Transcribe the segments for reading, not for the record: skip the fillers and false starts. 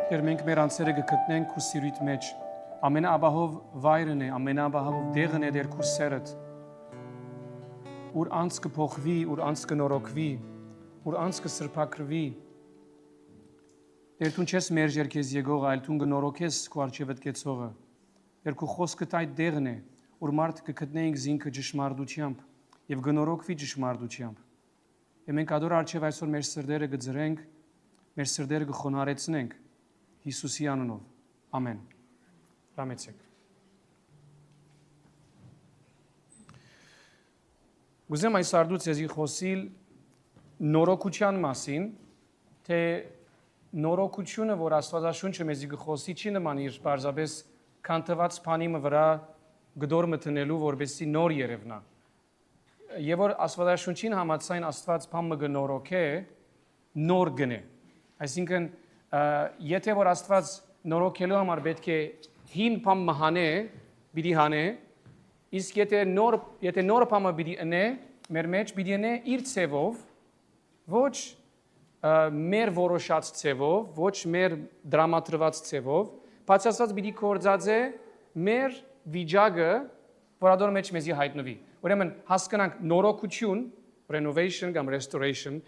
Եվ մենք մեր անձերը կգտնենք քու սիրույթ մեջ։ Ամենաաբահով վայրն է, ամենաաբահով դեղն է դեր քու սերդ։ Ուր անց կփոխվի, ուր անց կնորոգվի, ուր անց կսրբակրվի։ Դեր դու չես մերժեր քեզ եկողը, այլ դու կնորոգես քու արջևդ կեցողը։ Դեր քու խոսքդ այդ դեղն է, ուր մարդ կգտնենք զինքը ճշմարտությամբ եւ կնորոգվի ճշմարտությամբ։ Եվ մենք ադոր արջև այսօր մեր սրտերը կձրենք, մեր սրտերը կխոնարեցնենք Հիսուսի անունով։ Ամեն։ Ռամեցեք։ Գուզեմ այս արդուց եզի խոսիլ նորոգության մասին, թե նորոգությունը, որ Աստվածաշունչը մեզի կխոսի, չի նման իր պարզապես քանթված բանիմը վրա գդոր մտնելու, որպեսզի նոր երևնա։ Եվ որ Աստվածաշունչին համաձայն Աստված բանը կնորոգե, նոր գնե։ Այսինքն եթե որ Աստված նորոգելու համար պետք է հին բան մահանե, պիտի հանե, իսկ եթե նոր բանը պիտի ընե, մեր մեջ պիտի ընե իր ցևով, ոչ մեր որոշած ցևով, ոչ մեր դրամատրված ցևով, բայց Աստված պիտի կործածե մեր վիճակը, որ ադոր մեջ մեզի հայտնվի։ Ուրեմն հասկանանք նորոգություն, renovation կամ restoration,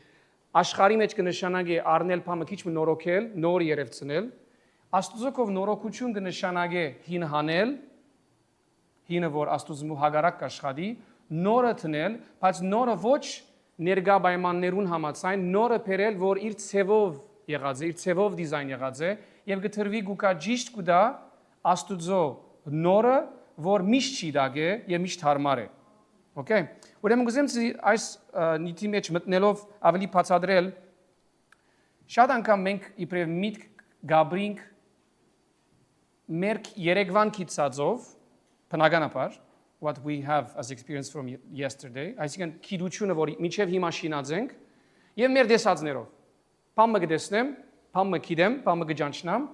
աշխարհի մեջ կնշանակի առնել բանը քիչ նորոգել, նոր երևցնել, Աստուծոքով նորոգություն կնշանակի հին հանել, հինը որ Աստուծո հագարակ կաշխատի, նորը տնել, բայց նորը ոչ ներգա պայմաններուն համաձայն, նորը բերել, որ իր ցևով եղած է, իր ցևով դիզայն եղած է, եւ գտրվի գուկա ճիշտ կուտա Աստուծո նորը, որ միշտ չի դագե եւ միշտ հարմար է։ Okay. Ուրեմն գուզեմ այս նիթի մեջ մտնելով ավելի բացատրել, շատ անգամ մենք իբրև միտք գաբրինք մեր երեկվան քիծածով, բնականաբար, what we have as experience from yesterday, այսինքն քիդությունը, որ մինչև հիմա շինած ենք, եւ մեր դեսածներով։ Բամը գտեսնեմ, բամը գիտեմ, բամը գճանչնամ,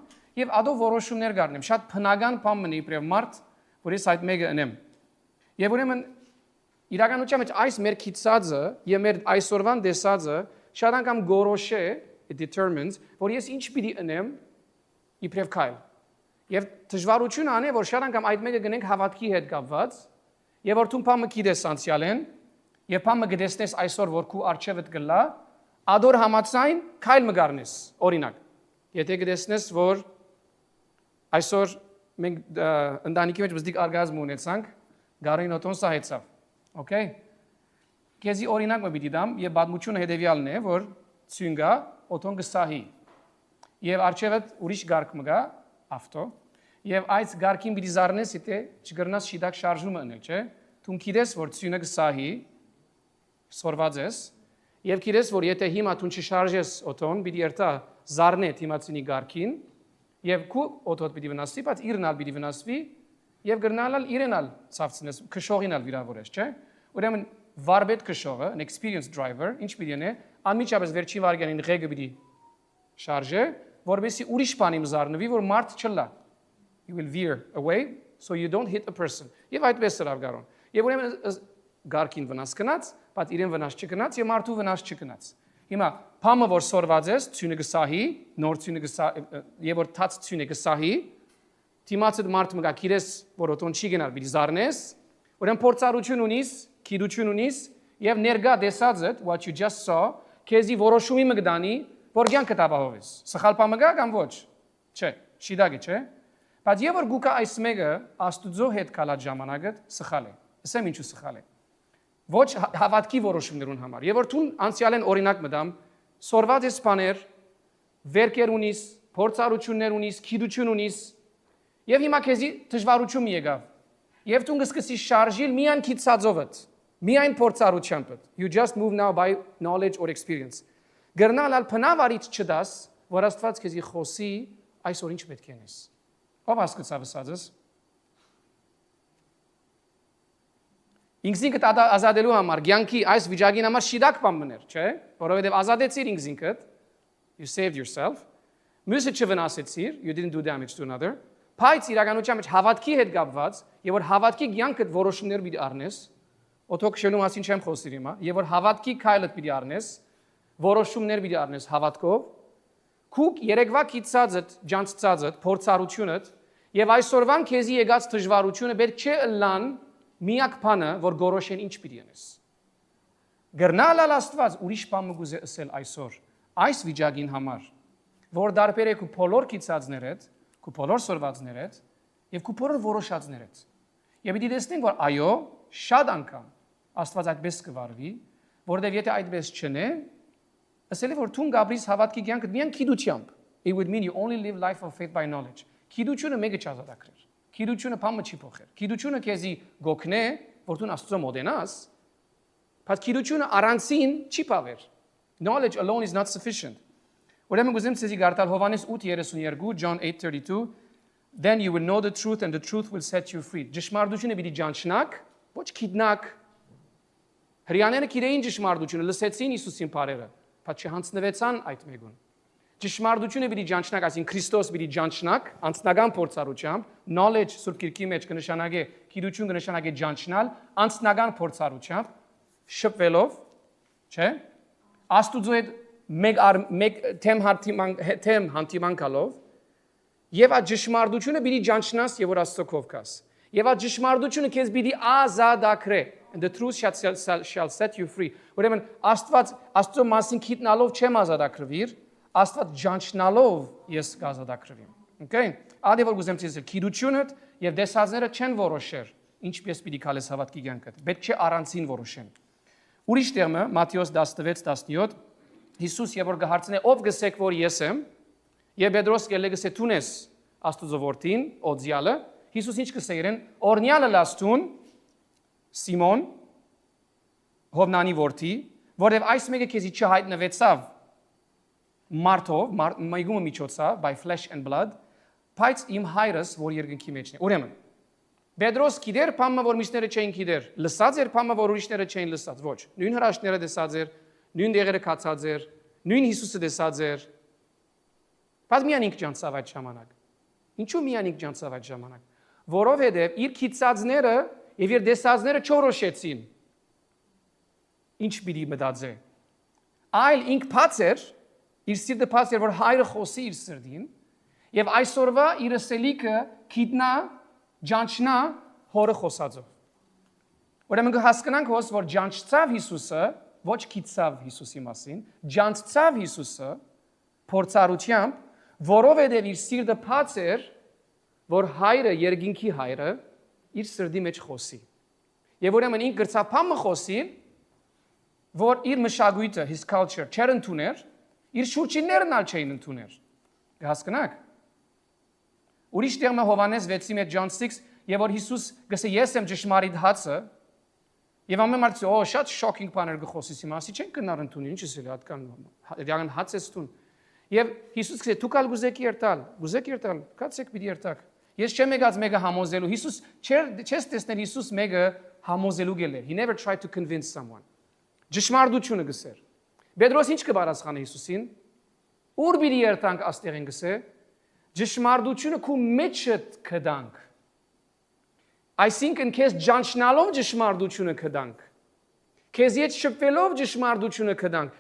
եւ ադո որոշումներ գարնեմ։ Շատ բնական բամն է իբրև մարդ, որ ես այդ մեկը ընեմ։ Եվ ուրեմն իրականության մեջ այս մեր քիծածը եւ մեր այսօրվան դեսածը շատ անգամ գորոշե, it determines, որ ես ինչ պիտի ընեմ իբրև քայլ։ Եվ դժվարությունը ան է, որ շատ անգամ այդ մեկը գնենք հավատքի հետ կապված, եւ որ դու բամը գիտես անցյալեն, եւ բամը գտեսնես այսօր որ քու արջևդ գլա, ադոր համացայն քայլ մգարնես, օրինակ։ Եթե գտեսնես, որ այսօր մենք ընտանիքի մեջ բզդիկ արգազմ ունեցանք, գարին օտոնսա հեցավ։ Okay. Քեզի օրինակ մը պիտի դամ եւ բադմությունը հետեւյալն է, որ ցյունգա օտոն գսահի։ Եվ արջևդ ուրիշ գարկ մգա ավտո, եւ այս գարկին պիտի զառնես, եթե չգրնաս շիդակ շարժումը անել, չէ՞։ Դու գիտես, որ ցյունը գսահի, սորված ես, եւ գիտես, որ եթե հիմա դու չշարժես օտոն, պիտի երթա զառնե թիմացինի գարկին, եւ քու օտոդ պիտի վնասվի, բայց իրնալ պիտի վնասվի, եւ գրնալալ իրենալ ցավցնես, քշողինալ վիրավորես, չէ՞։ Ուրեմն վարպետ քշողը, an experienced driver, ինչ պիտի անե, անմիջապես վերջին վարքյանին ղեկը պիտի շարժե, որովհետեւ ուրիշ բանի մզառնվի, որ մարդ չլա։ You will veer away so you don't hit a person. Եվ այդպես սրավ գարոն։ Եվ ուրեմն գարքին վնաս կնած, բայց իրեն վնաս չկնած, եւ մարդու վնաս չկնած։ Հիմա փամը որ սորված ես, ցյունը գսահի, նոր ցյունը գսահի, եւ որ թաց ցյունը գսահի, թիմացդ մարդ մգա քիրես, որ օտոն չի գնալ, պիտի զառնես, ուրեմն փորձառություն ունիս, քիդություն ունիս, եւ ներգա դեսածդ, what you just saw, քեզի որոշումի մգդանի, որ ցանկը տապահովես։ Սխալ բան մգա կամ ոչ։ Չէ, շիդագի, չէ։ Բայց եւ որ գուկա այս մեկը Աստուծո հետ կալած ժամանակը սխալ է։ Ասեմ ինչու սխալ է։ Ոչ հավատքի որոշումներուն համար։ Եվ որ դու անցյալեն օրինակ մտամ, սորված ես բաներ, վերքեր ունիս, փորձառություններ ունիս, քիդություն ունիս, եւ հիմա քեզի դժվարություն եկավ։ Եվ դու սկսես շարժիլ միայն քիծածովդ, միայն փորձառությամբ։ You just move now by knowledge or experience։ Գրնալալ փնավարից չդաս, որ Աստված քեզի խոսի այսօր ինչ պետք է անես։ Ով հասկացավ ասածս։ Ինքսինքդ ազատելու համար, ցանկի այս վիճակին համար շիդակ բան մներ, չէ՞, որովհետև ազատեցիր ինքսինքդ, you saved yourself, մյուսը չվնասեցիր, you didn't do damage to another, բայց իրականության մեջ հավատքի հետ կապված, եւ որ հավատքի ցանկդ որոշումներ պիտի առնես, օթոքշելու մասին չեմ խոսիր հիմա, եւ որ հավատքի քայլը պիտի առնես, որոշումներ պիտի առնես հավատքով, քուք երեկվա քիծածդ, ջանցածդ, փորձառությունդ եւ այսօրվան քեզի եկած դժվարությունը պետք չէ լան միակ բանը, որ գորոշեն ինչ պիտի անես։ Գրնալալ Աստված ուրիշ բան մգուզե ասել այսօր այս վիճակին համար, որ դարբեր է քու բոլոր քիծածներդ, քու բոլոր սորվածներդ եւ քու բոլոր որոշածներդ։ Եվ դիտի տեսնենք, որ այո, շատ անգամ Աստված այդպես կվարվի, որովհետեւ եթե այդպես չնե, ասել է որ թուն Գաբրիս հավատքի կյանքը միայն քիդությամբ, it would mean you only live life of faith by knowledge։ Քիդությունը մեկը չազատագրեր։ Քիդությունը բամը չի փոխեր։ Քիդությունը քեզի գոքնե, որ դու Աստծո մոդենաս, բայց քիդությունը առանցին չի փավեր։ Knowledge alone is not sufficient։ Ուրեմն գուզեմ ցեզի գարտալ Հովանես 8:32, John 8:32, then you will know the truth and the truth will set you free։ Ճշմարտությունը պիտի ճանչնաք, ոչ քիդնակ։ Հрьяաները գիտեին ճշմարտությունը, լսեցին Հիսուսին բարերը, բայց չհանձնվեցան այդ մեկուն։ Ճշմարտությունը պիտի ճանչնաք, այսինքն Քրիստոս պիտի ճանչնաք, անձնական փորձառությամբ, knowledge Սուրբ Գիրքի մեջ կնշանակե, գիտություն կնշանակե ճանչնալ, անձնական փորձառությամբ, շփվելով, չէ՞։ Աստուծո հետ մեկ թեմ հանդիմանքալով եւ այդ ճշմարտությունը պիտի ճանչնաս եւ որ Աստծո կով կաս։ Եվ այդ ճշմարտությունը քեզ պիտի ազատագրե, and the truth shall set you free։ Ուրեմն Աստծո մասին գիտնալով չեմ ազատագրվիր, Աստված ճանչնալով ես կազատագրվեմ։ Okay։ Ադի որ գուզեմ ցույց տալ, գիտությունը եւ դեսածները չեն որոշեր, ինչպես պիտի քալես հավատքի կյանքդ։ Պետք չէ առանցին որոշեն։ Ուրիշ տեղը Մատթեոս 16:17 Հիսուս եւ որ գահարցնե ով գսեք որ ես եմ, եւ Պետրոս գելե գսե տունես Աստծո որդին, օձյալը, Հիսուս ինչ կսե իրեն, օրնյալը լաստուն Սիմոն Հովնանի որդի, որև այս մեկը քեզի չհայտնվեցավ մարդով, մայգումը միջոցով, by flesh and blood, բայց իմ հայրս, որ երկնքի մեջն է։ Ուրեմն Պետրոս գիտեր բամը, որ մյուսները չէին գիտեր, լսած էր բամը, որ ուրիշները չէին լսած, ոչ։ Նույն հրաշքները տեսած էր, նույն դեղերը կացած էր, նույն Հիսուսը տեսած էր։ Բայց միայն ինք ջանցավ այդ ժամանակ։ Ինչու միայն ինք ջանցավ այդ ժամանակ։ Որովհետև իր քիծածները եւ իր դեսածները չորոշեցին։ Ինչ պիտի մտածե։ Այլ ինք բաց էր, իր սիրտը բաց էր, որ հայրը խոսի իր սրտին, եւ այսօրվա իր սելիկը գիտնա, ջանչնա հորը խոսածով։ Ուրեմն կհասկանանք հոս, որ ջանչծավ Հիսուսը, ոչ քիծավ Հիսուսի մասին, ջանչծավ Հիսուսը փորձառությամբ, որովհետև իր սիրտը բաց էր, որ հայրը, երկինքի հայրը, իր սրտի մեջ խոսի։ Եվ ուրեմն ինք գրծապամը խոսի, որ իր մշակույթը, his culture, չեր ընդուներ, իր շուրջիններն ալ չէին ընդուներ։ Կհասկանաք։ Ուրիշ տեղ Հովանես 6:1 John 6, եւ որ Հիսուս գսե ես եմ ճշմարիտ հացը, եւ ամեն մարդ ասի, շատ շոկինգ բաներ գխոսի մասի, չեն կնար ընդունի, ինչ էսել հատկան հաց ես տուն։ Եվ Հիսուս գսե դուք ալ գուզեք երտալ, կացեք պիտի երտակ։ Ես չեմ եկած մեկը համոզելու։ Հիսուս չես տեսնել Հիսուս մեկը համոզելու գելեր։ He never tried to convince someone։ Ճշմարտությունը գսեր։ Պետրոս ինչ կբարասխանի Հիսուսին։ Ուր պիտի երտանք աստեղին գսե։ Ճշմարտությունը քու մեջդ կդանք։ Այսինքն քեզ ջանչնալով ճշմարտությունը կդանք։ Քեզ հետ շփվելով ճշմարտությունը կդանք։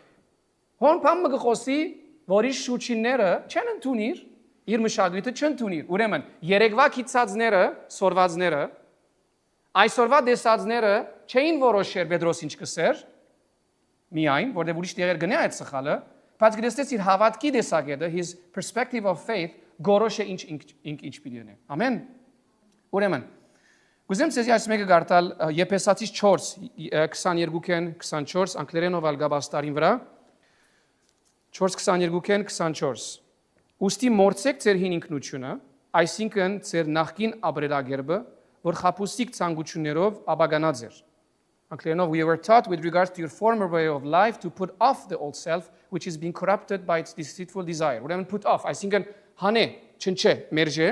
Հոն բամը գխոսի, որ իր շուրջինները չեն ընդունիր, իր մշակույթը չեն ընդունիր։ Ուրեմն երեկվա քիծածները, սորվածները, այսօրվա դեսածները չէին որոշեր Պետրոս ինչ կսեր, միայն, որտեղ ուրիշ տեղեր գնա այդ սխալը, բայց գտեցեց իր հավատքի տեսակետը, his perspective of faith, գորոշը ինչ պիտի ունի։ Ամեն։ Ուրեմն Գուզեմ ցեզի այս մեկը գարտալ Եփեսացիս 4:22-ն 24 անգլերենով ալգաբաստարին վրա 4:22-ն 24 Ոստի մորցեք ձեր հին ինքնությունը, այսինքն ձեր նախկին ապրելակերպը, որ խապուսիկ ցանկություններով աբագանած էր։ Անգլերենով we were taught with regards to your former way of life to put off the old self which is being corrupted by its deceitful desire։ Ուրեմն put off, այսինքն հանե, չնչե, մերժե,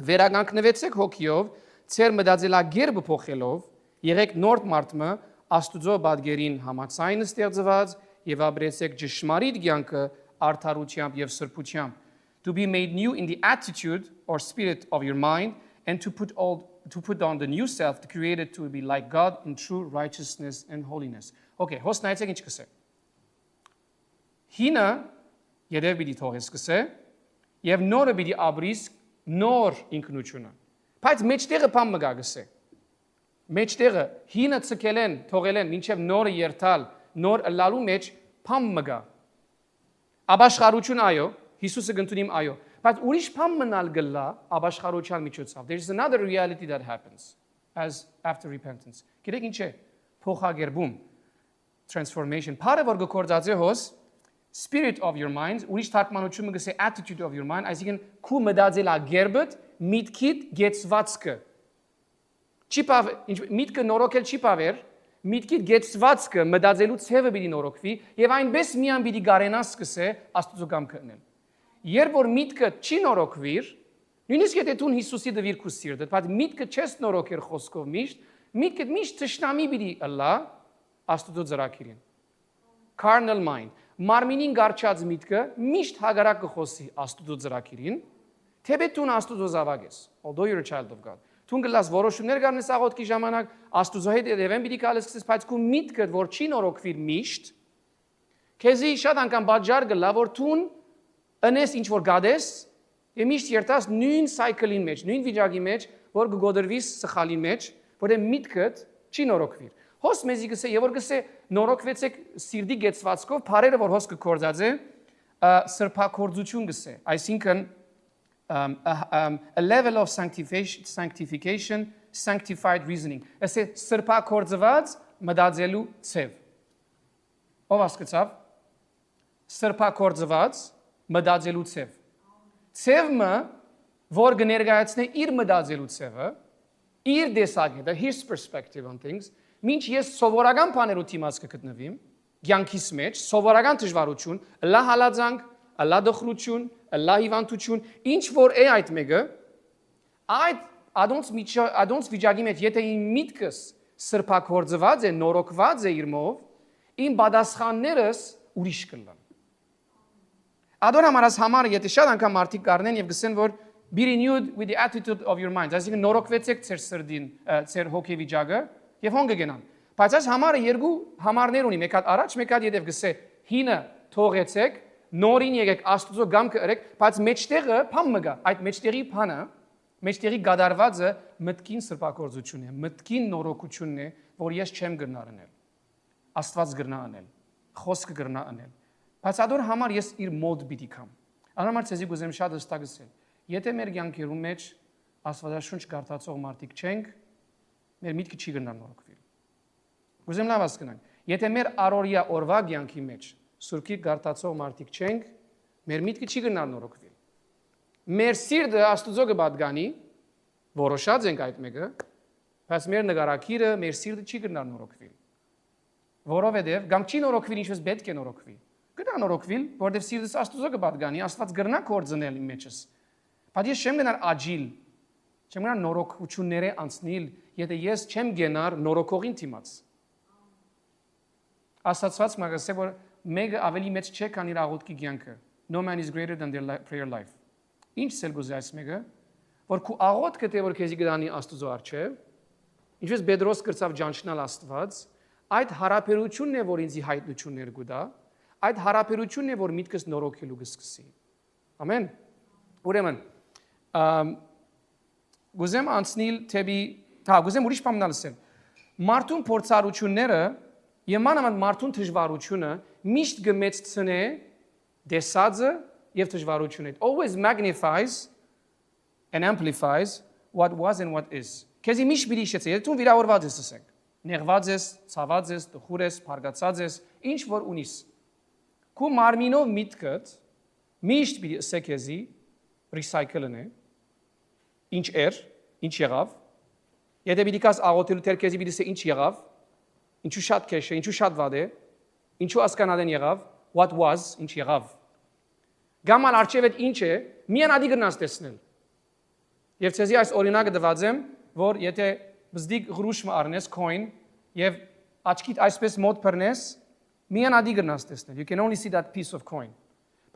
վերականգնվեցեք հոգիով Ձեր մտածելակերպը փոխելով, եղեք նոր մարդը Աստուծո բادرին համաձայն ստեղծված եւ ապրեցեք ճշմարիտ կյանքը արդարությամբ եւ սրբությամբ, to be made new in the attitude or spirit of your mind and to put on the new self created to be like God in true righteousness and holiness. Okay, հոս նայեցեք ինչ կսե։ Հինը Յետև պիտի թողես սկսե եւ նորը պիտի ապրիս նոր ինքնությունը։ Բայց մեջտեղը բան մգա գսե։ Մեջտեղը հինը ցկելեն, թողելեն, մինչև նորը երթալ, նոր ըլլալու մեջ բան մգա։ Աբաշխարություն այո, Հիսուսը գտնիմ այո, բայց ուրիշ բան մնալ գլա աբաշխարության միջոցով։ There is another reality that happens as after repentance։ Գիտեք ինչ է փոխագերբում transformation։ Փարը որ գործածե հոս spirit of your mind, ուրիշ թարգմանությունը գսե attitude of your mind, այսինքն քու մտածելագերբդ միտքիդ գեցվածքը։ Չի պավ, միտքը նորոգել չի պավեր, միտքիդ գեցվածքը մտածելու ցևը պիտի նորոգվի եւ այնպես միան պիտի գարենաս սկսե Աստծո կամքը անել։ Երբ որ միտքը չի նորոգվիր, նույնիսկ եթե դու Հիսուսի դվիր քու սիրտդ, բայց միտքը չես նորոգեր խոսքով միշտ, միտքը միշտ ճշտամի պիտի ըլլա Աստծո ծրագիրին։ Carnal mind, մարմինին գարչած միտքը միշտ հագարակ կխոսի Աստծո ծրագիրին, թեպետ դու Աստծո զավակ ես, although you're a child of God։ Դու գլաս որոշումներ գարնես աղոթքի ժամանակ, Աստծո հետ երևեն պիտի կալես սկսես, բայց քու միտքը որ չի նորոգվիր միշտ, քեզի շատ անգամ բաժար գլա որ դու ընես ինչ որ գադես, եւ միշտ երթաս նույն cycle-ին մեջ, նույն վիճակի մեջ, որ գոդրվիս սխալի մեջ, որը միտքդ չի նորոգվիր։ Հոս մեզի գսե, եւ որ գսե նորոգվեցեք սիրտի գեցվածքով, բարերը որ հոս կկործածե, սրբակորձություն գսե, այսինքն a level of sanctification, sanctified reasoning։ Ասե սրբակորձված մտածելու ցև։ Ով հասկացավ։ Սրբակորձված մտածելու ցև։ Ցևը, որ կներկայացնե իր մտածելու ցևը, իր տեսակետը, his perspective on things, մինչ ես սովորական բաներու դիմաց կգտնվիմ, կյանքիս մեջ, սովորական դժվարություն, լա հալածանք, լա դխրություն, լա հիվանդություն, ինչ որ է այդ մեկը, այդ adons վիճակի մեջ, եթե իմ միտքս սրբակորձված է, նորոգված է իր մով, իմ պատասխաններս ուրիշ կլան։ Ադոր համարած համար, եթե շատ անգամ մարդիկ կառնեն եւ գսեն, որ be renewed with the attitude of your mind, այսինքն նորոգվեցեք ձեր սրդին, ձեր հոգեվիճակը եւ հոն կգնան։ Բայց այս համարը երկու համարներ ունի, մեկ հատ առաջ, մեկ հատ յետև գսե հինը թողեցեք, նորին եկեք Աստծո գամքը ըրեք, բայց մեջտեղը բան մգա, այդ մեջտեղի բանը, մեջտեղի գադարվածը մտքին սրբակորձությունն է, մտքին նորոգությունն է, որ ես չեմ գնար անել։ Աստված գրնա անել, խոսքը գրնա անել։ Բայց ադոր համար ես իր մոդ պիտի կամ։ Անհամար ցեզի գուզեմ շատ հստակ ասել։ Եթե մեր կյանքերում մեջ Աստվածաշունչ կարդացող մարդիկ չենք, մեր միտքը չի գնա նորոգվել։ Գուզեմ լավ հասկանանք։ Եթե մեր առօրյա օրվա կյանքի մեջ Սուրբի կարդացող մարդիկ չենք, մեր միտքը չի գնա նորոգվել։ Մեր սիրտը Աստծո կպատկանի, որոշած ենք այդ մեկը, բայց մեր նկարակիրը, մեր սիրտը չի գնա նորոգվել։ Որովհետև կամ չի նորոգվել ինչպես պետք է նորոգվի։ Գնա նորոգվել, որովհետև սիրտս Աստծո կպատկանի, Աստված գրնա կորձնել իմ մեջս։ Բայց ես չեմ գնար աջիլ, չեմ գնար նորոգությունները անցնել, եթե ես չեմ գնար նորոգողին դիմաց։ Աստծված մագասե որ մեկը ավելի մեծ չէ, քան իր աղոթքի կյանքը։ No man is greater than their prayer life։ Ինչ ցել գուզի այս մեկը, որ քու աղոթքը թե որ քեզի գտանի Աստծո առջև, ինչպես Պետրոս կրծավ ճանչնալ Աստված, այդ հարաբերությունն է, որ ինձի հայտնություններ կուտա, այդ հարաբերությունն է, որ միտքս նորոգելու կսկսի։ Ամեն։ Ուրեմն, գուզեմ անցնել թեպի, գուզեմ ուրիշ բան ասել։ Մարդուն փորձառությունները եւ մանավանդ մարդուն դժվարությունը միշտ կմեծցնե դեսածը եւ դժվարությունը։ It always magnifies and amplifies what was and what is։ Քեզի միշտ պիտի շեծե, եթե դու վիրավորված ես ասենք, նեղված ես, ցաված ես, տխուր ես, փարգացած ես, ինչ որ ունիս։ Քու մարմինով միտքդ միշտ պիտի ասե քեզի recycle-ն է։ Ինչ էր, ինչ եղավ։ Եթե պիտի կաս աղոթելու թեր քեզի պիտի ասե ինչ եղավ, ինչու շատ քեշ է, ինչու շատ վատ է, ինչու ասկանալեն եղավ, what was, ինչ եղավ։ Գամալ արջևետ ինչ է, միան ադի գնաս տեսնել։ Եվ ցեզի այս օրինակը դված եմ, որ եթե բզդիկ գրուշը առնես coin եւ աչքիդ այսպես մոտ բռնես, միան ադի գնաս տեսնել։ You can only see that piece of coin։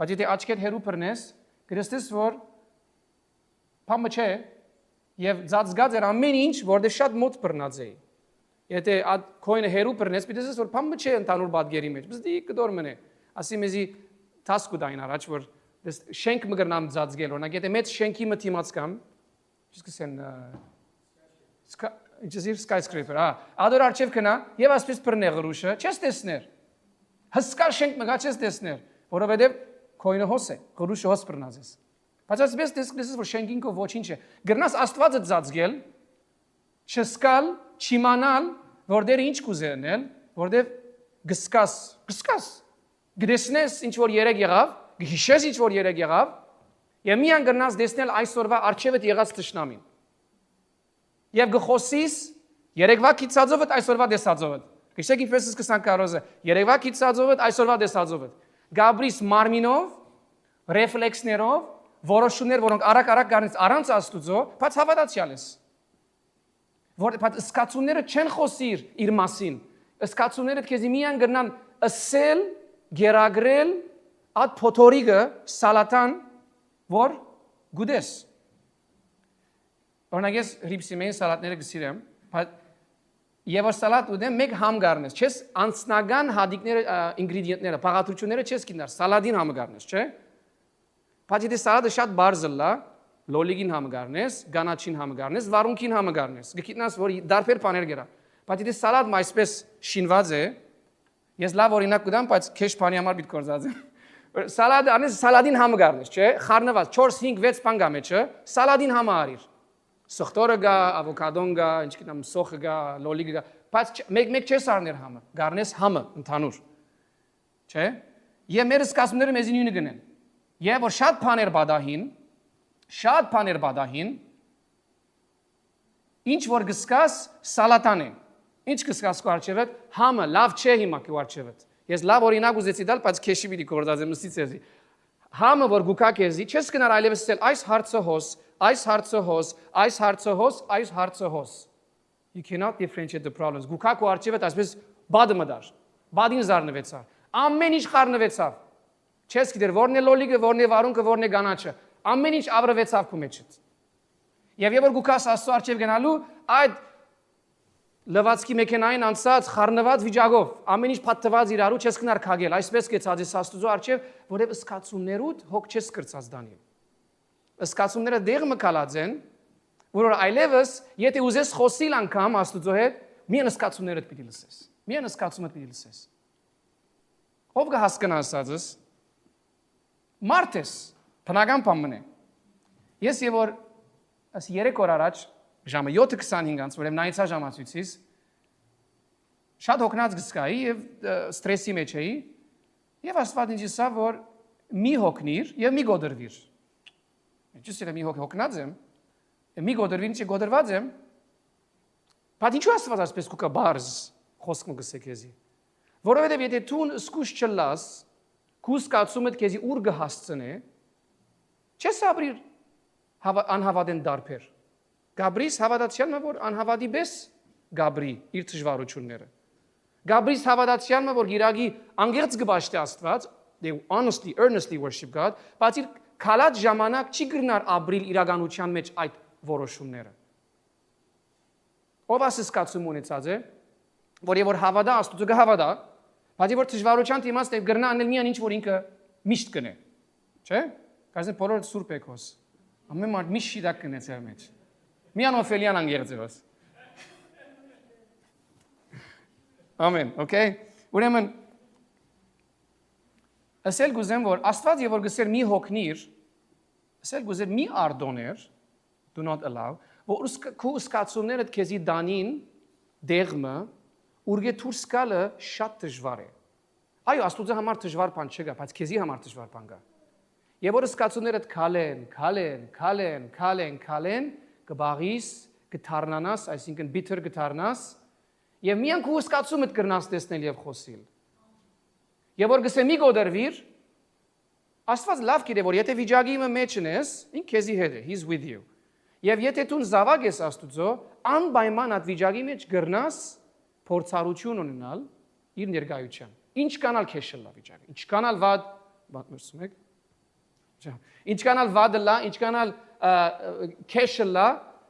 Բայց եթե աչքիդ հերու բռնես, գրեստես որ փամը չէ եւ ծածկած էր ամեն ինչ, որտեղ շատ մոտ բռնած է։ Եթե այդ coin-ը հերու բռնես, պիտի ասես որ փամը չէ ընդանուր բادگերի մեջ։ Բզդիկ կդոր մնե։ Ասի մեզի տասկուդային առաջ որ շենք մգրնամ ծածկել օրինակ եթե մեծ շենքի մտիմաց կամ իսկ ասեն skyscraper ադոր արչև կնա եւ ասպես բռնե գրուշը չես տեսներ հսկա շենք մգա չես տեսներ որովհետեւ քոյնը հոս է գրուշը հոս բռնած ես բայց ասպես տեսնես որ շենքին կո ոչինչ է գրնաս աստվածը ծածկել չսկալ չիմանալ որտեղ ինչ կուզենել որտեղ գսկաս գտեսնես ինչ որ երեք եղավ գհիշես ինչ որ երեք եղավ եւ միան գրնաս տեսնել այսօրվա արչեվդ եղած տշնամին եւ գխոսիս երեկվա քիծածովդ այսօրվա դեսածովդ գիշեք ինչպես սկսան կարոզը երեկվա քիծածովդ այսօրվա դեսածովդ գաբրիս մարմինով ռեֆլեքսներով որոշումներ որոնք արագ գարնից առանց աստուծո բայց հավատացյալ ես որ բայց սկացումները չեն խոսիր իր մասին սկացումները քեզի միան գրնան ասել գերագրել այդ փոթորիկը սալատան որ գուդես օրինակ ես հրիպսիմեին սալատները գսիրեմ բայց եւ որ սալատ ուդեմ մեկ համ գարնես չես անցնական հադիկները ինգրեդիենտները բաղադրությունները չես գինար սալադին համ գարնես չէ բայց դե սալատը շատ բարձր լա լոլիգին համ գարնես գանաչին համ գարնես վարունքին համ գարնես գիտնաս որ դարբեր բաներ գերա բայց դե սալատ այսպես շինված է ես լավ օրինակ կդամ բայց քեշ բանի համար պիտի կորզած եմ սալադը անես սալադին համ գարնես չէ խառնված 4 5 6 բան գա մեջը սալադին համ արիր սոխտորը գա ավոկադոն գա ինչ գիտեմ սոխը գա լոլիգը գա բայց մեկ չես արներ համը գարնես համը ընդհանուր չէ եւ մեր սկացումները մեզի նույնը գնեն եւ որ շատ բաներ բադահին ինչ որ գսկաս սալատան է ինչ գսկաս քո արչեվդ համը լավ չէ հիմա քո արչեվդ ես լավ օրինակ ուզեցի դալ բայց քեշի պիտի կորզած եմ ըստի ցեզի համը որ գուկա քեզի չես գնար այլևս ասել այս հարցը հոս այս հարցը հոս you cannot differentiate the problems գուկա քո արչեվդ այսպես բադը մդար բադին զարնվեցավ ամեն ինչ խառնվեցավ չես գիտեր որն է լոլիգը որն է վարունքը որն է գանաչը ամեն ինչ ավրվեցավ քո մեջից եւ որ գուկաս աստծո արչեվ գնալու այդ լվացքի մեքենային անցած խառնված վիճակով ամեն ինչ փաթթված իրարու չես կնար քագել այսպես կեցած ես աստծո արչեվ որև սկացումներուդ հոգ չես կրծած դանի սկացումները դեղ մկալած են որ այլևս եթե ուզես խոսիլ անգամ աստծո հետ միան սկացումներդ պիտի լսես միան սկացումդ պիտի լսես ով կհասկանա ասածս մարտես բնական բան է ես եւ որ աս 3 օր առաջ ժամը 7:25-ից ուրեմն նայեցա ժամացույցից շատ հոգնած գսկայի եւ ստրեսի մեջ էի եւ աստված ինձ ասա որ մի հոգնիր եւ մի գոդրվիր Just մի հոգնած եմ մի գոդրվին չի գոդրված եմ բայց ինչու աստված ասպես կուկա բարձ խոսք մգսե քեզի որովհետեւ եթե դու սկուշ չլաս քուս կացումդ քեզի ուր գհասցնե չես ապրիր անհավատեն դարբեր Գաբրիս հավատացյալն է որ անհավատի պես Գաբրի իր դժվարությունները Գաբրիս հավատացյալն է որ գիրագի անգերց գբաշտի աստված they honestly earnestly worship God բայց իր քալած ժամանակ չի գրնար ապրիլ իրականության մեջ այդ որոշումները ով ասկացում ունեցած է որ հավատա աստծո կհավատա բայց որ դժվարության դիմաց դեպ գրնա անել միան ինչ որ ինքը միշտ կնե չէ կասեն բոլոր սուրբ եկոս ամեն մարդ միշտ շիդակ կնեց իր մեջ միան օֆելիան անգերձևս ամեն okay ուրեմն ասել գուզեմ որ աստված եւ որ գսեր մի հոգնիր ասել գուզեր մի արդոներ do not allow որ քու սկացումներդ քեզի դանին դեղմը ուրգե դուրս գալը շատ դժվար է այո աստուծո համար դժվար բան չկա բայց քեզի համար դժվար բան կա եւ որ սկացումներդ քալեն կբաղիս կթարնանաս այսինքն bitter կթարնաս եւ միան քու սկացումդ կրնաս տեսնել եւ խոսիլ եւ որ գսե մի գոդրվիր աստված լավ գիտե որ եթե վիճակի մեջն ես ինք քեզի հետ է he's with you եւ եթե դու զավակ ես աստուծո անպայման այդ վիճակի մեջ գրնաս փորձառություն ունենալ իր ներկայության ինչ կանալ քեշլա վիճակը ինչ կանալ վատ ինչ կանալ վադլա ինչ կանալ քեշլա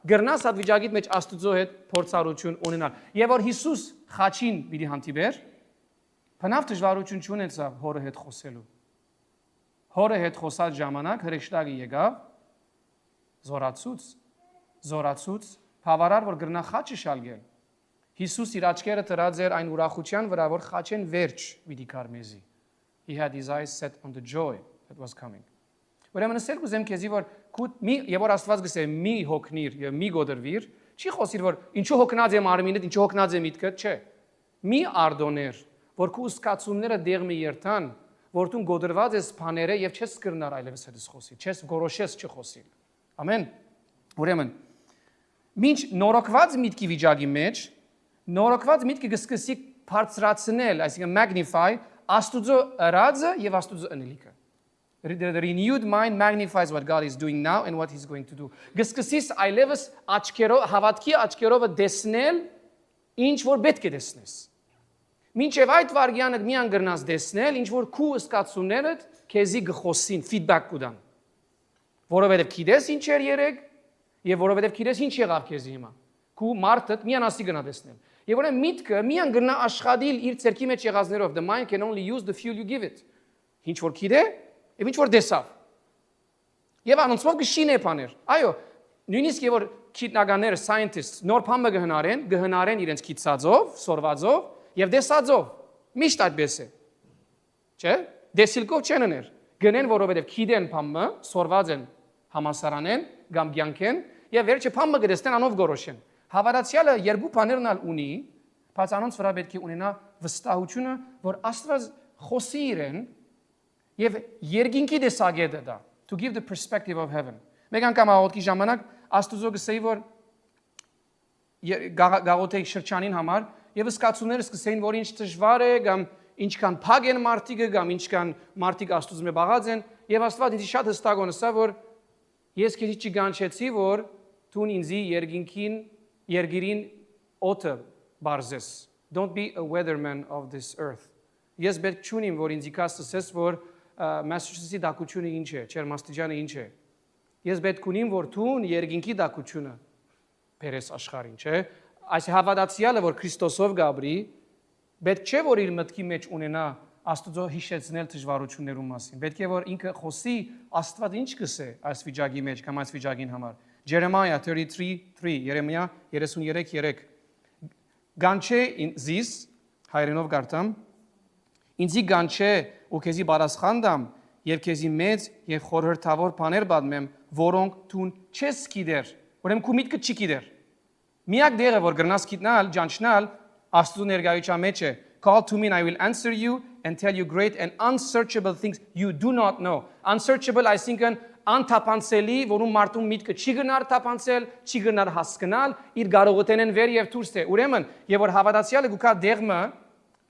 գրնաս այդ վիճակի մեջ աստուծո հետ փորձառություն ունենալ եւ որ Հիսուս խաչին պիտի հանդիպեր բնավ դժվարություն չունեցավ հորը հետ խոսելու Հորը հետ խոսած ժամանակ հրեշտակը եկավ, զորացուց, բավարար որ գրնա խաչը շալգել։ Հիսուս իր աչքերը դրած էր այն ուրախության վրա, որ խաչեն վերջ պիտի կար մեզի։ He had his eyes set on the joy that was coming. Ուրեմն ասել կուզեմ քեզի որ եւ որ Աստված գսե մի հոգնիր եւ մի գոդրվիր, չի խոսիր որ ինչու հոգնած եմ արմինդ, ինչու հոգնած եմ միտքդ, չէ։ Մի արդոներ, որ քու սկացումները դեղմի երթան, որ դու գոդրված ես բաները եւ չես կրնար այլևս հետս խոսի, չես գորոշես չխոսի։ Ամեն։ Ուրեմն մինչ նորոգված միտքի վիճակի մեջ, նորոգված միտքը կսկսի բարձրացնել, այսինքն magnify Աստուծո ըրածը եւ Աստուծո ընելիքը։ The renewed mind magnifies what God is doing now and what he's going to do. Գսկսիս այլևս աչքերով, հավատքի աչքերով դեսնել ինչ որ պետք է դեսնես։ Մինչև այդ վարգյանը միան գրնաս դեսնել, ինչ որ քու սկացումներդ քեզի գխոսին, feedback կուտան։ Որովհետև գիտես ինչ էր երեք եւ որովհետև գիտես ինչ եղավ քեզի հիմա։ Քու մարդդ միան ասի գնա դեսնել։ Եվ որը միտքը միան գնա աշխատիլ իր ցերքի մեջ եղածներով, the mind can only use the fuel you give it։ Ինչ որ գիտե, եւ ինչ որ դեսավ։ Եվ անոնցով կշինե բաներ։ Այո, նույնիսկ եւ որ քիտնականները, scientists նոր բան կհնարեն իրենց քիծածով, սորվածով եւ դեսածով։ Միշտ այդպես է։ Չէ՞։ Դեսիլկով չեն ուներ։ Գնեն, որովհետեւ քիդեն բանը, սորված են համասարանեն, կամ ցանկեն եւ վերջը բանը կդեսնեն անով գորոշեն։ Հավատացյալը երկու բաներն ալ ունի, բայց անոնց վրա պետք է ունենա վստահությունը, որ Աստված խոսի իրեն եւ երկինքի դեսագետը դա, to give the perspective of heaven։ Մեկ անգամ աղոթքի ժամանակ Աստուծո գսեի որ գաղութեի շրջանին համար եւ սկացումները սկսեին որ ինչ դժվար է կամ ինչքան փակ են մարդիկը կամ ինչքան մարդիկ Աստուծո մե բաղած են եւ Աստված ինձ շատ հստակ ոնսա որ ես քեզ չգանչեցի որ դու ինձի երգիրին օտը բարձես։ Don't be a weatherman of this earth։ Ես պետք չունիմ որ ինձ կասես որ Մասաչուսեթսի դակությունը ինչ է, Չերմաստիջանը ինչ է։ Ես պետք ունիմ որ դու երգինքի դակությունը բերես աշխարհին, չէ՞։ Այս հավատացյալը որ Քրիստոսով գաբրի, պետք չէ որ իր մտքի մեջ ունենա Աստուծո հիշեցնել դժվարություններու մասին։ Պետք է որ ինքը խոսի Աստված ինչ կսե այս վիճակի մեջ կամ այս վիճակին համար։ Jeremiah 33:3 Երեմիա 33:3 Գանչե ինձ հայրենով գարտամ ինձի գանչե ու քեզի բարասխանդամ եւ քեզի մեծ եւ խորհրդավոր բաներ բադմեմ որոնք դու չես գիտեր ուրեմն քու միտքը չի գիտեր միակ դերը որ գրնաս գիտնալ ջանչնալ Աստծո ներկայության մեջ է Call to me and I will answer you and tell you great and unsearchable things you do not know Unsearchable այսինքն անթափանցելի որում մարդուն միտքը չի գնար թափանցել չի գնար հասկանալ իր կարողութենեն վեր եւ դուրս է ուրեմն եւ որ հավատացյալը գուքա դեղմը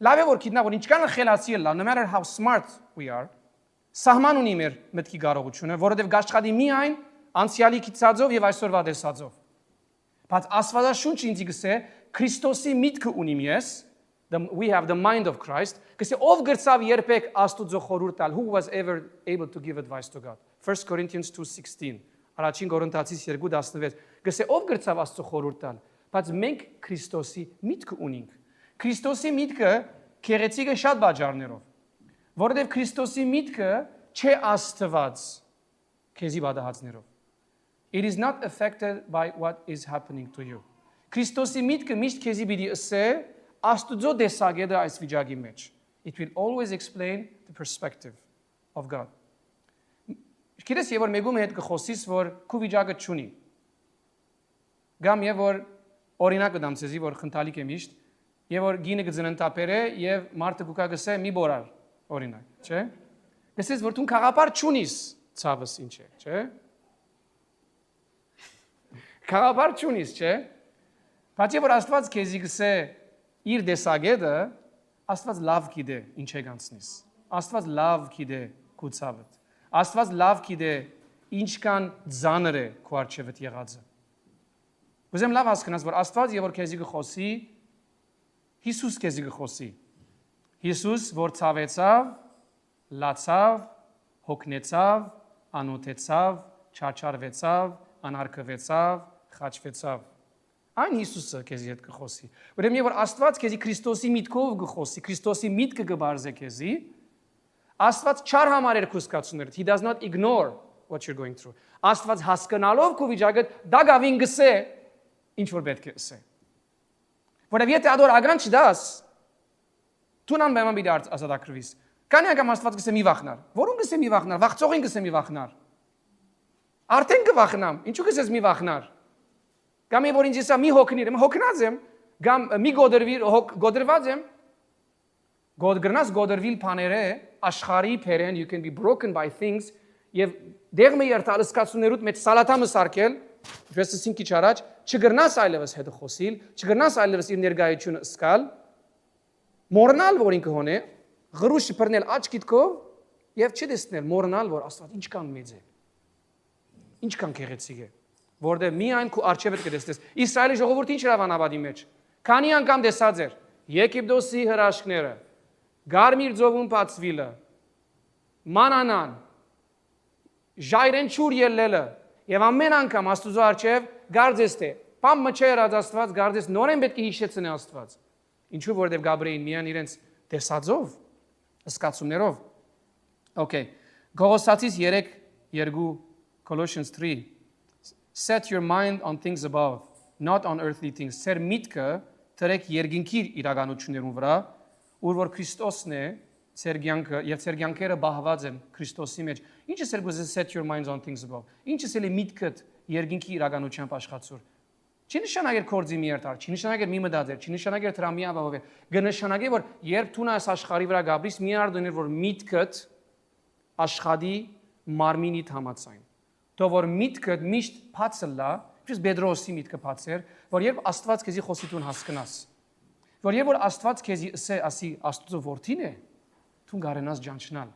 լավ է որ գիտնա որ ինչքան խելացի է լավ no matter how smart we are սահման ունի մեր մտքի կարողությունը որովհետև գաշխատի միայն անցյալի քիծածով եւ այսօրվա դեսածով բայց Աստվածաշունչը ինձ գսե Քրիստոսի միտքը ունիմ ես we have the mind of Christ գսե ով գրծավ երբեք Աստուծո խորհուրդ տալ who was ever able to give advice to God 1 Corinthians 2:16 Առաջին Կորինթացիս 2:16 գսե ով գրծավ Աստծո խորհուրդ տալ բայց մենք Քրիստոսի միտքը ունենք Քրիստոսի միտքը քերեցիկը շատ բաժարներով որովհետև Քրիստոսի միտքը չէ Աստված քեզի բադահացներով It is not affected by what is happening to you Քրիստոսի միտքը միշտ քեզի պիտի ասե Աստուծո դեսագետը այս վիճակի մեջ It will always explain the perspective of God Գիտես եւ որ մեգում հետ կխոսիս որ քու վիճակը չունի Գամ եւ որ օրինակ կդամ ցեզի որ խնդալիք է միշտ եւ որ գինը գծնեն տապերը եւ մարդը կուկա գսե մի բորար օրինակ, չէ՞։ Գսես որ դու խաղապար չունիս, ցավս ինչ է, չէ՞։ Խաղապար չունիս, չէ՞։ Բայց որ Աստված քեզի գսե իր դեսագետը, Աստված լավ գիտե ինչ է գանցնես։ Աստված լավ գիտե քու ցավդ։ Աստված լավ գիտե ինչքան ծանր է քու արժեվդ եղածը։ Ուզեմ լավ հասկանաս որ Աստված եւ որ քեզի գխոսի Հիսուս քեզի գխոսի Հիսուս որ ցավեցավ, լացավ, հոգնեցավ, անոթեցավ, չարչարվեցավ, անարգվեցավ, խաչվեցավ։ Այն Հիսուսը քեզի հետ գխոսի։ Ուրեմն որ Աստված քեզի Քրիստոսի միտքով գխոսի, Քրիստոսի միտքը գբարձե քեզի, Աստված չար համարեր քո զգացումները։ He does not ignore what you're going through. Աստված հասկանալով քո վիճակը դա գավին գսե ինչ որ պետք է ասե։ Որովհետև եթե ադոր ագան չդաս Տունան բեման բիդի ազատագրվիս։ Կանի անգամ Աստված գսե մի վախնար։ Որուն գսե մի վախնար, վախծողին գսե մի վախնար։ Արդեն կվախնամ, ինչու գսես մի վախնար։ Կամ որ ինձ իսա մի հոգնիր, հոգնած եմ, կամ մի գոդրված եմ։ Գոդգրնաս գոդրվիլ բաները աշխարհի փերեն, you can be broken by things եւ դեղ մի երթալ սկացուներուտ մեջ սալատամը սարքել, ինչպես ասին քիչ առաջ, չգրնաս այլևս հետը խոսիլ, չգրնաս այլևս իր ներգայությունը սկալ, մորնալ որ ինքը հոնե, գրուշը բռնել աչքիtkով եւ չտեսնել, մորնալ որ Աստված ինչքան մեծ է։ Ինչքան գեղեցիկ է, որտեղ միայն քո արժեվդ կտեսնես։ Իսրայելի ժողովուրդը ինչ հրավանաբադի մեջ։ Քանի անգամ տեսած էր Եգիպտոսի հրաշքները, Գարմիր ծովում բացվիլը, մանանան, ժայրեն ճուր ելլելը եւ ամեն անգամ Աստուծո արժեվ գարձես թե բամ մչեր Աստված գարձես նորեն պետք է հիշեցնե Աստված։ Ինչու որտեղ Գաբրիելին միան իրենց տեսածով, սկացումներով։ Okay. Գողոսացիս 3:2 Colossians 3 Set your mind on things above, not on earthly things. Սեր միտքը դրեք երկինքի իրականություններուն վրա, ուր որ Քրիստոսն է, ծեր կյանքը եւ ծեր կյանքերը բահված են Քրիստոսի մեջ։ Ինչը սեր գուզե set your minds on things above։ Ինչը սել է միտքդ երկինքի իրականությամբ աշխատծուր։ Չի նշանակեր կորձի մի երթար, չի նշանակեր մի մտածել, չի նշանակեր դրամի ապահովել։ Կնշանակե որ երբ դու այս աշխարհի վրա գաբրիս մի արդյունքներ որ միտքդ աշխատի մարմինիդ համացայն։ Դու որ միտքդ միշտ բացը լա, ինչպես Պետրոսի միտքը բաց էր, որ երբ Աստված քեզի խոսիտուն հասկանաս, որ երբ որ Աստված քեզի ասի Աստծո որդին է, դու գարենաս ճանչնալ։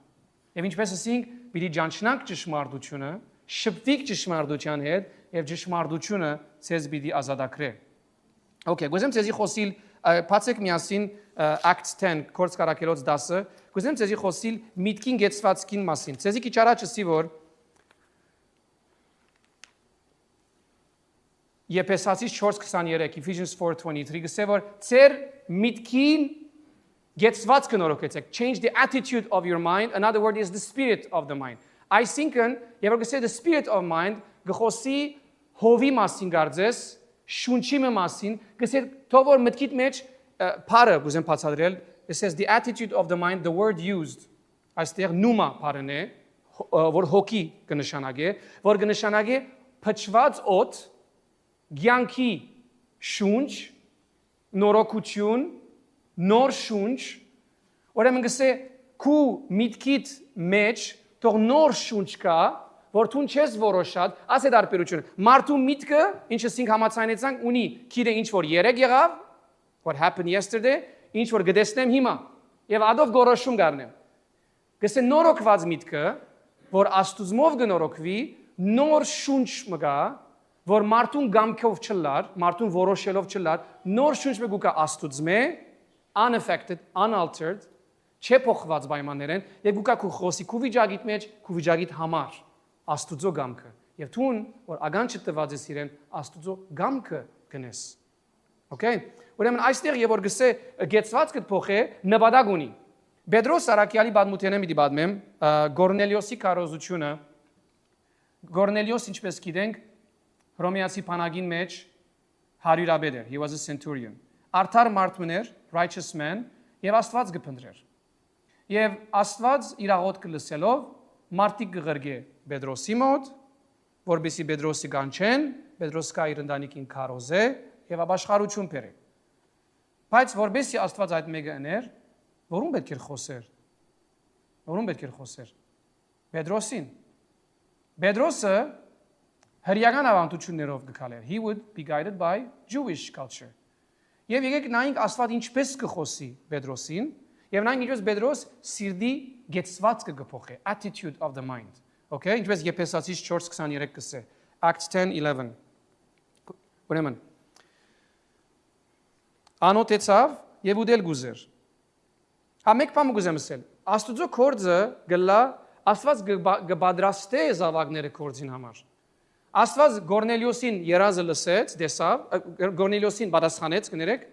Եվ ինչպես ասինք, պիտի ճանչնանք ճշմարտությունը, շփվիկ ճշմարտության հետ եւ ճշմարտությունը ցեզ պիտի ազատագրե։ Okay, գույզեմ ցեզի խոսիլ բացեք միասին Acts 10 կորց կարակելոց 10-ը, գույզեմ ցեզի խոսիլ միտքին գեցվածքին մասին։ Ցեզի քիչ առաջ ասի որ Եփեսացիս 4:23 Ephesians 4:23 գսե որ ցեր միտքին գեցվածքը նորոգեցեք, change the attitude of your mind, another word is the spirit of the mind։ Այսինքն, եւ որ գսե the spirit of mind գխոսի հովի մասին գարձես, շունչի մասին, գսե թող որ մտքիդ մեջ բարը գուզեմ բացատրել, it says the attitude of the mind, the word used, այստեղ նումա բարն է, որ հոգի կնշանակե, որ կնշանակե փչված օդ, գյանքի շունչ, նորոգություն, նոր շունչ, ուրեմն գսե քու միտքիդ մեջ թող նոր շունչ կա, որ դու չես որոշած, ասե դարբերությունը։ Մարդու միտքը, ինչը սինք համացանեցանք, ունի քիրը ինչ որ երեք եղավ, what happened yesterday, ինչ որ գտեսնեմ հիմա, եւ ադով գորոշում գարնեմ։ Գսե նորոգված միտքը, որ Աստուծմով կնորոգվի, նոր շունչ մգա, որ մարդուն գամքով չլար, մարդուն որոշելով չլար, նոր շունչ մգուկա Աստուծմե, unaffected, unaltered, չփոխված պայմաններեն, եւ գուկա քու խոսի քու վիճակիդ մեջ, քու վիճակիդ համար Աստուծո գամքը։ Եվ թուն, որ ագան չտված ես իրեն, Աստուծո գամքը գնես։ Okay? Ուրեմն այստեղ եւ որ գսե գեցվածքը փոխե նպատակ ունի։ Պետրոս Արաքյալի բադմութենը մի դիբադմեմ, Գորնելիոսի կարոզությունը։ Գորնելիոս ինչպես գիտենք, Հռոմեացի բանակին մեջ 100 էր, he was a centurion։ Արդար մարդմներ, righteous man, եւ Աստված գփնտրեր։ Եվ Աստված իր աղոթքը լսելով մարդիկ գղրգե Պետրոսի մոտ, որբիսի Պետրոսի կանչեն, Պետրոս կա իր ընտանիքին քարոզե եւ ապաշխարություն բերե։ Բայց որբիսի Աստված այդ մեկը ըներ, որում պետք էր խոսեր։ Որում պետք էր խոսեր։ Պետրոսին։ Պետրոսը հրյական ավանդություններով գկալեր։ He would be guided by Jewish culture։ Եվ եկեք նայենք Աստված ինչպես կխոսի Պետրոսին, եւ նայենք ինչպես Պետրոս սիրտի գեցվածքը կփոխի, attitude of the mind։ Okay, ինչպես Եփեսացիս 4:23 կսե, Acts 10:11։ Ուրեմն անոտեցավ եւ ուդել գուզեր։ Ամեկ բան գուզեմ ասել։ Աստուծո կորձը գլա Աստված կբադրաստե զավակները կորձին համար։ Աստված Գորնելիոսին երազը լսեց, դեսավ, Գորնելիոսին պատասխանեց, կներեք,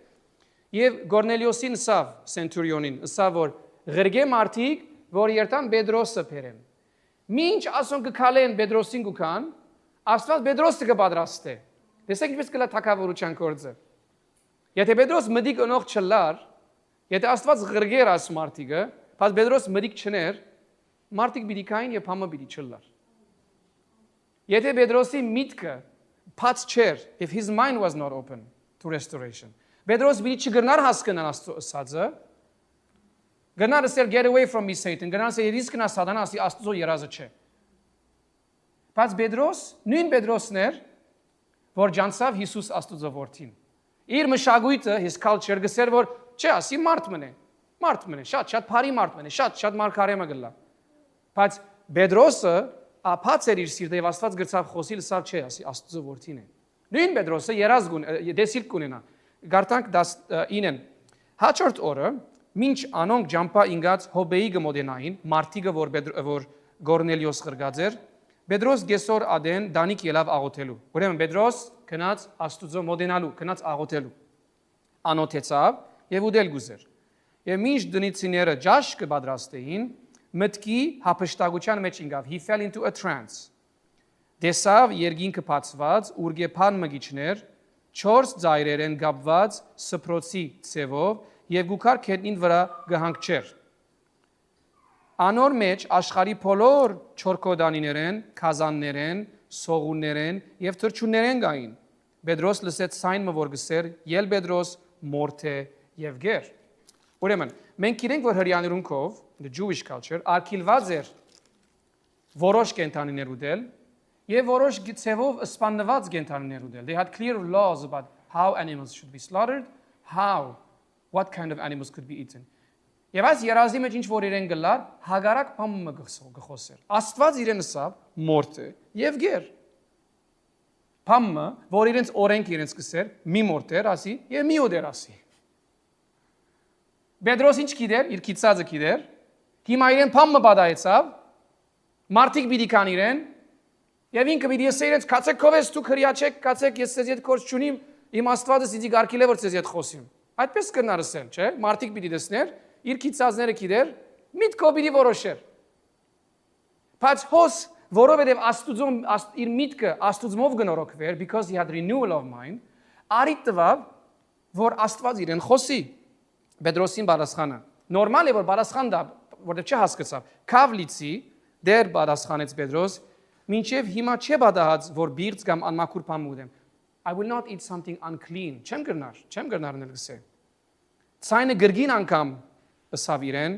եւ Գորնելիոսին ասավ Սենտուրիոնին, ասավ որ ղրգե մարդիկ որ երթան Պետրոսը բերեն։ Մինչ ասոն կքալեն Պետրոսին գուքան, Աստված Պետրոսը կպատրաստե։ Տեսեք ինչպես կլա թակավորության գործը։ Եթե Պետրոս մդիկ ընող չլար, եթե Աստված ղրգեր աս մարդիկը, բայց Պետրոս մդիկ չներ, մարդիկ պիտի կային եւ համը պիտի չլար։ Եթե Պետրոսի միտքը բաց չէր, if his mind was not open to restoration, Պետրոս պիտի չգնար հասկանալ Աստծո ասածը, գնար ասել get away from me Satan, գնար ասել ռիսկնա սատանա, ասի Աստծո երազը չէ։ Բայց Պետրոս, նույն Պետրոսն էր, որ ջանցավ Հիսուս Աստծո որդին։ Իր մշակույթը, his culture գսեր որ չէ, ասի մարդ մնե, շատ բարի մարդ մնե, շատ մարգարեմը գլա։ Բայց Պետրոսը ապաց էր իր սիրտը եւ Աստված գրծավ խոսիլ սավ չէ, ասի Աստծո որդին է։ Նույն Պետրոսը երազ գուն, դեսիլ կունենա։ Գարտանք 19-ն։ Հաջորդ օրը, մինչ անոնք ջամփա ինգած հոբեի գմոդենային, մարտիկը որ Գորնելիոս խրգած էր, Պետրոս գեսոր ադեն դանիկ ելավ աղոթելու։ Ուրեմն Պետրոս գնաց Աստուծո մոդենալու, գնաց աղոթելու։ Անոթեցավ եւ ուդել գուզեր։ Եվ մինչ դնիցիները ջաշ կպատրաստեին, մտքի հապշտակության մեջ ինգավ, he fell into a trance։ Դեսավ երկինքը բացված, ուրգեփան մգիչներ, 4 ծայրերեն գապված սփրոցի ցևով եւ գուքար քետնին վրա գահանքչեր։ Անոր մեջ աշխարի բոլոր չորքոդանիներեն, քազաններեն, սողուններեն եւ թրջուններեն գային։ Պետրոս լսեց սայնը որ գսեր, ել Պետրոս մորթե եւ գեր։ Ուրեմն, մենք իրենք որ հрьяաներունքով, the Jewish culture, արկիլված էր որոշ կենթանիներ ուտել եւ որոշ ցևով սպանված կենթանիներ ուտել։ They had clear laws about how animals should be slaughtered, what kind of animals could be eaten. Եվ այս երազի մեջ ինչ որ իրեն գլար, հագարակ բամը գխոսեր։ Աստված իրեն ասավ մորթե եւ գեր։ Բամը, որ իրենց օրենք իրենց գսեր, մի մորտեր ասի եւ մի օդեր ասի։ Պետրոս ինչ գիտեր, իր քիծածը գիտեր, հիմա իրեն բամը բադայեցավ, մարդիկ պիտի կան իրեն, եւ ինքը պիտի ասե իրենց կացեք քովես դու քրիաչեք, կացեք ես ձեզ հետ կորց չունիմ, իմ Աստվածը ինձ գարկիլ է որ ձեզ հետ խոսիմ։ Այդպես կնար ասել, չէ՞, մարդիկ պիտի տեսներ, իր քիծածները գիտեր, միտքով պիտի որոշեր։ Բայց հոս որովհետև Աստուծո իր միտքը Աստուծմով գնորոքվեր because he had renewal of mind, արիտ տվավ, որ Աստված իրեն խոսի։ Պետրոսին բարասխանը։ Նորմալ է որ բարասխան դա, որտեղ չհասկացավ։ Քավլիցի դեր բարասխանեց Պետրոս, մինչև հիմա չէ բադահած, որ բիղծ կամ անմաքուր բան ուտեմ։ I will not eat something unclean։ Չեմ գրնար նելգսե։ Ցայնը գրգին անգամ ըսավ իրեն,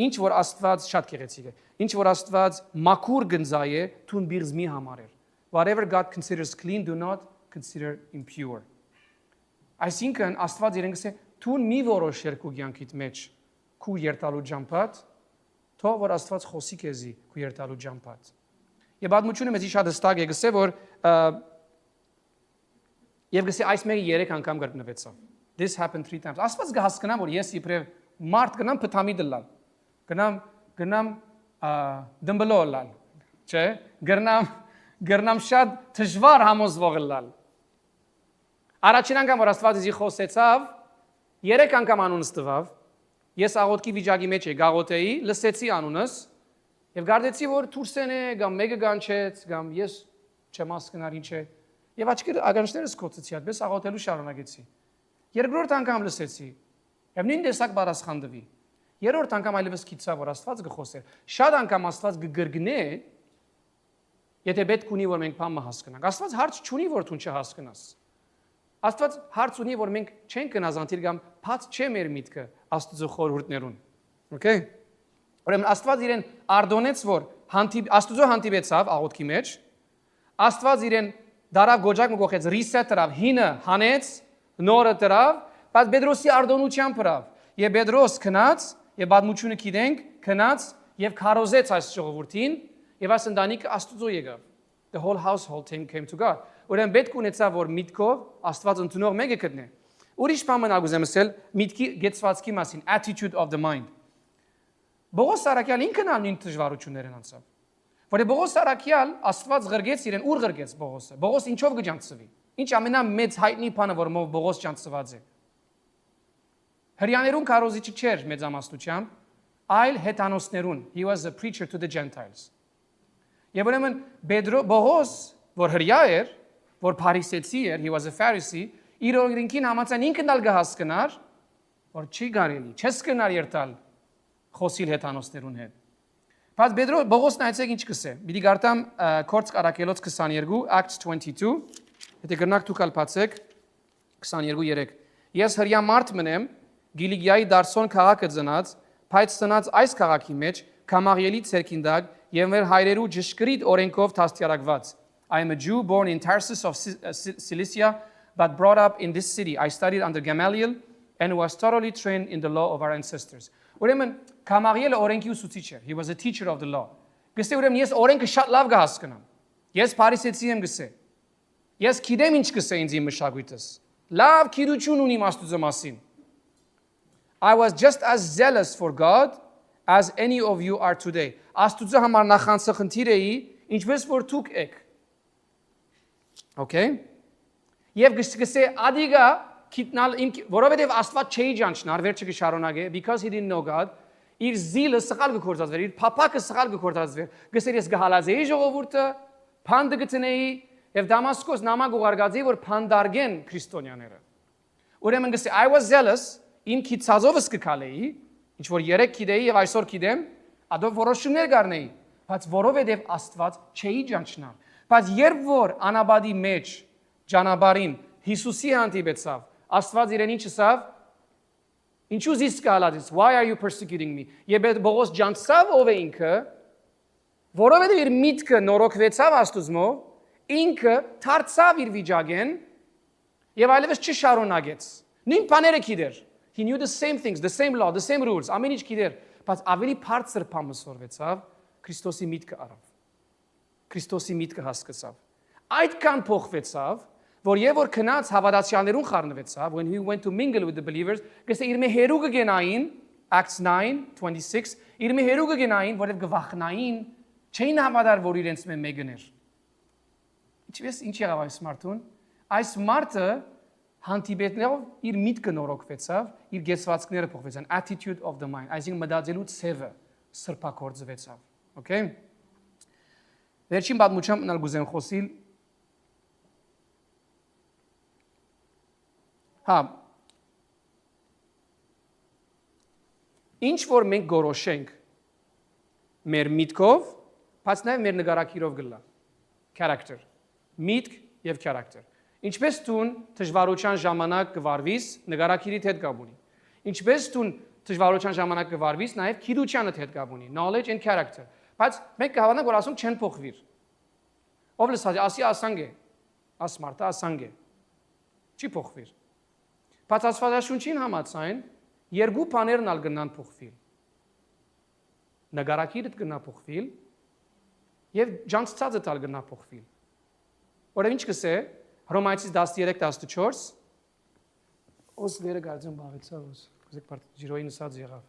ինչ որ Աստված շատ գեղեցիկ է։ Ինչ որ Աստված մաքուր գնձայ է, թուն բիղծ մի համարեր։ Whatever God considers clean, do not consider impure։ Այսինքն Աստված իրեն գսե, թուն մի որոշեր քու կյանքիդ մեջ, քու երթալու ջամփատ, թող որ Աստված խոսի քեզի քու երթալու ջամփատ։ Եվ բادمությունը մեզի շատ հստակ է գսե, որ եւ գսե այս մեկը 3 անգամ գրկնվեցավ։ This happened 3 times։ Աստված կհասկանա, որ ես իբրև մարդ գնամ փթամի դլալ։ Գնամ դմբլոլալ, չէ՞։ Գնամ շատ դժվար համոզվող լալ։ Առաջին անգամ որ Աստված իզի խոսեցավ, 3 անգամ անունս տվավ։ Ես աղոթքի վիճակի մեջ եի, գաղոթեի, լսեցի անունս եւ գարդեցի որ Թուրսեն է, կամ մեկը գանչեց, կամ ես չեմ հասկնար ինչ է։ Եվ աչքի ականջներս կոծեցի, այդպես աղոթելու շարունակեցի։ Երկրորդ անգամ լսեցի։ Եվ նույն տեսակ բարասխան տվի։ Երրորդ անգամ այլևս գիտա որ Աստված գխոսեր։ Շատ անգամ Աստված գգրգնե, եթե պետք ունի որ մենք բամը հասկանանք։ Աստված հարց չունի որ դու չհասկանաս։ Աստված հարց ունի որ մենք չենք գնազանդիր կամ բաց չէ մեր միտքը Աստծո խորհուրդներուն։ Okay։ Ուրեմն Աստված իրեն արդոնեց որ Աստծո հանդիպեցավ աղոթքի մեջ։ Աստված իրեն դարավ գոջակ մգողեց reset դրավ, հինը հանեց, նորը դրավ, բայց Պետրոսի արդոնությամբ դրավ։ Եվ Պետրոս քնած, եւ բادمությունը գիտենք, քնած եւ քարոզեց այս ժողովրդին, եւ այս ընտանիքը Աստծո եկավ։ The whole household came to God։ Ուրեմն պետք ունեցավ որ միտքով Աստված ընդունող մեկը գտնե։ Ուրիշ բան ագուզեմ ասել միտքի գեցվածքի մասին, attitude of the mind։ Բողոս Սարակյալ ինքն ան նույն դժվարություններն անցավ։ Որը Բողոս Սարակյալ Աստված ղրգեց իրեն, ուր ղրգեց Բողոսը։ Բողոս ինչով գջանցվի։ Ինչ ամենամեծ հայտնի բանը որ Բողոս ջանցված է։ Հрьяաներուն քարոզիչը չէր մեծամասնությամբ, այլ հետանոսներուն. He was a preacher to the Gentiles. Եվ ուրեմն Բողոս, որ հրյա էր, որ փարիսեցի էր, he was a Pharisee, իր օրենքին համաձայն ինքն ալ կհասկնար, որ չի կարելի, չես կնար երթալ խոսիլ հետանոսներուն հետ։ Բայց Բողոսն այցեք ինչ կսե։ Պիտի գարտամ Կորց Կարակելոց 22, Acts 22, եթե գրնակ դուք ալ բացեք 22:3։ Ես հրյա մարդ մնեմ, Գիլիգիայի Դարսոն քաղաքը ծնած, բայց ծնած այս քաղաքի մեջ Կամաղիելի ցերկինդակ եւ մեր հայրերու ճշգրիտ օրենքով դաստիարակված։ I am a Jew born in Tarsus of Cilicia, but brought up in this city. I studied under Gamaliel and was thoroughly trained in the law of our ancestors. Ուրեմն Կամաղիելը օրենքի ուսուցիչ էր. He was a teacher of the law. Գսե ուրեմն ես օրենքը շատ լավ կհասկանամ։ Ես փարիսեցի եմ գսե։ Ես գիտեմ ինչ կսե ինձ իմ մշակույթս։ Լավ գիտություն ունիմ Աստծո մասին։ I was just as zealous for God as any of you are today. Աստծո համար նախանցախնդիր էի, ինչպես որ դուք եք։ Okay? Եվ գսե ադիգա քիտնալ իմ որովհետև Աստված չի ճանչնար վերջը կշարունակե because he didn't know God. Իր զիլը սխալ գործածվեր, իր փապակը սխալ գործածվեր։ Գսեր ես գհալազեի ժողովուրդը, փանդը գտնեի եւ Դամասկոս նամակ ուղարկածի որ փանդարգեն քրիստոնյաները։ Ուրեմն գսե I was zealous, իմ քիծազովս կքալեի, ինչ որ երեք գիտեի եւ այսօր գիտեմ, ադո որոշումներ կառնեի, բայց որովհետև Աստված չի ճանչնար։ Բայց երբ որ անաբադի մեջ ճանապարհին Հիսուսի հանդիպեցավ, Աստված իրեն ինչ ասավ, ինչու զիս կալածես, why are you persecuting me? Եվ Բողոս ջանցավ ով է ինքը, որովհետև իր միտքը նորոգվեցավ Աստուծո, ինքը դարձավ իր վիճակեն եւ այլևս չշարունակեց։ Նույն բաները գիտեր։ He knew the same things, the same law, the same rules, ամեն ինչ գիտեր, բայց ավելի բարձր բամսորվեցավ, Քրիստոսի միտքը արավ։ Քրիստոսի միտքը հասկացավ։ Այդքան փոխվեցավ, որ եւ որ քնած հավատացյալներուն խառնվեցավ, when he went to mingle with the believers, գսե իր մեհերուկը գենային, Acts 9:26, իր մեհերուկը գենային, որև գվախնային, չէին հավատար, որ իրենց մեկն էր։ Ինչ եղավ այս մարդուն։ Այս մարդը հանդիպելով իր միտքը նորոգվեցավ, իր գեցվածքները փոխվեցան, attitude of the mind, այսինքն մտածելու ցևը սրբակորձվեցավ, okay? Վերջին պատմությամբ մնալ գուզեմ խոսիլ։ Հա։ Ինչ որ մենք գորոշենք մեր միտքով, բայց նաև մեր նկարակիրով գլա։ Character։ Միտք եւ character։ Ինչպես տուն դժվարության ժամանակ կվարվիս, նկարակիրիդ հետ կապ ունի։ Ինչպես տուն դժվարության ժամանակ կվարվիս, նաև գիտությանը հետ կապ ունի, knowledge and character։ Բայց մենք կհավանանք, որ ասում չեն փոխվիր։ Ով լսած, ասի ասանգ է, ասմարտը ասանգ է։ Չի փոխվիր։ Բայց Աստվածաշունչին համաձայն երկու բաներն ալ գնան փոխվիլ։ Նկարակիրիդ գնա փոխվիլ եւ ջանցածը տալ գնա փոխվիլ։ Որը ինչ կսե Հռոմայացիս 13:14 Ոս վերը գարձում բաղեցավ ոս կզեք բարդ ջիրոյին ասած եղավ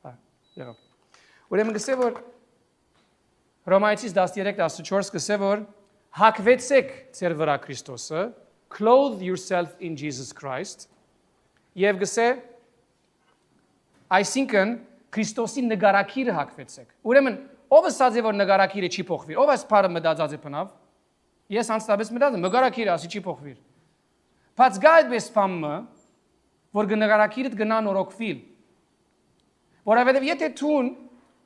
Հա եղավ Ուրեմն կսե որ Հռոմայացիս 13:14 կսե որ հակվեցեք ձեր վրա Քրիստոսը clothe yourself in Jesus Christ եւ կսե այսինքն Քրիստոսի նկարակիրը հակվեցեք Ուրեմն ով ասած է որ նկարակիրը չի փոխվի ով այս բառը մտածած է բնավ Ես անստաբես մտածում, նկարակիրը ասի չի փոխվիր։ Բայց գա այդպես բամը, որ նկարակիրդ գնա նորոգվիլ։ Որովհետև եթե դու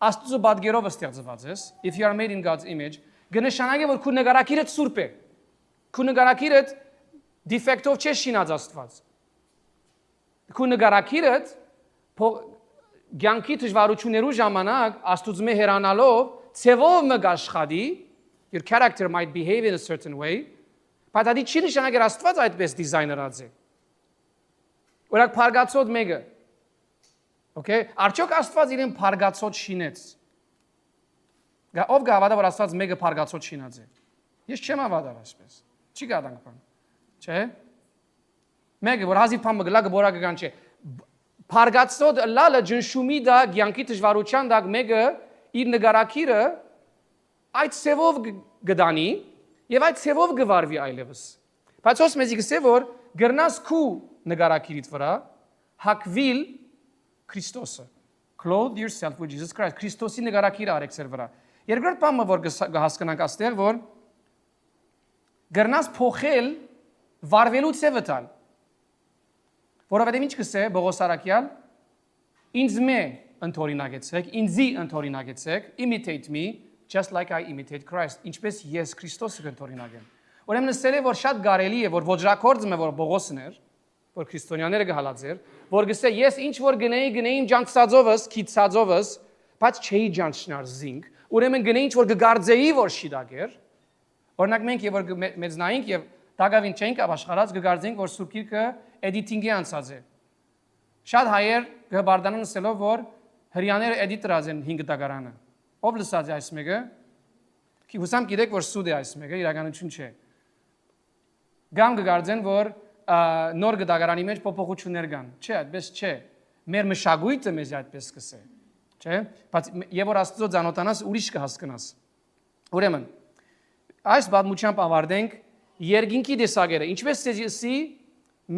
Աստծո պատկերով ստեղծված ես, if you are made in God's image, կնշանակի որ քո նկարակիրդ սուրբ է։ Քո նկարակիրդ դիֆեկտով չի շինած Աստված։ Քո նկարակիրդ ցանկի դժվարություններու ժամանակ Աստծո հերանալով ցևով մգաշխադի Your character might behave in a certain way, but ադի չի նշանակի Աստված այդպես դիզայներած է։ Օրինակ փարգացոտ մեկը։ Okay, արդյոք Աստված իրեն փարգացոտ շինեց։ Ով գավադա որ Աստված մեկը փարգացոտ շինած է։ Ես չեմ հավատալ այսպես։ Չի գադանք բան։ Չէ՞։ Մեկը որ հազիվ փամը գլա գորակը կան չէ։ Փարգացոտ լալը ջնշումի դա ցանկի դժվարության դա մեկը իր նկարակիրը այդ ցևով գդանի եւ այդ ցևով գվարվի այլևս բայց ոս մեզի գսե որ գրնաս քու նկարակիրիդ վրա հակվիլ Քրիստոսը։ Clothe yourself with Jesus Christ. Քրիստոսի նկարակիր արեք ձեր վրա։ Երկրորդ բանը, որ հասկանանք այստեղ, որ գրնաս փոխել վարվելու ցևը տալ։ Որովհետև ինչ կսե Բողոս Արաքյալ, ինձ մե ընթորինագեցեք, ինձի ընթորինագեցեք, imitate me just like I imitate Christ. Ինչպես ես Քրիստոսը ընթորինագեմ։ Ուրեմն ասել է, որ շատ կարելի է, որ ոչրակորձը որ Բողոսն էր, որ քրիստոնյաները գհալածեր, որ գսե ես ինչ որ գնեի ջանքսածովս, քիծածովս, բայց չէի ջանչնար զինք, ուրեմն գնեի ինչ որ գգարձեի, որ շիդագեր։ Օրինակ մենք եւ որ մեծնայինք եւ դակավին չենք ապաշխարած գգարձենք, որ Սուրբ Գիրքը էդիտինգի անցած է։ Շատ հայեր գբարդանան ասելով, որ հрьяաները էդիտորած են 5 դակարանը։ Ով լսած է այս մեկը։ Հուսամ գիտեք, որ սուդ է այս մեկը, իրականություն չէ։ Գամ գգարձեն, որ նոր գդագարանի մեջ փոփոխություններ կան։ Չէ, այդպես չէ։ Մեր մշակույթը մեզ այդպես կսե։ Չէ՞։ Բայց եւ որ Աստծո ճանոթանաս ուրիշ կհասկանաս։ Ուրեմն այս բադմությամբ ավարտենք երկինքի դեսագերը։ Ինչպես ցեզի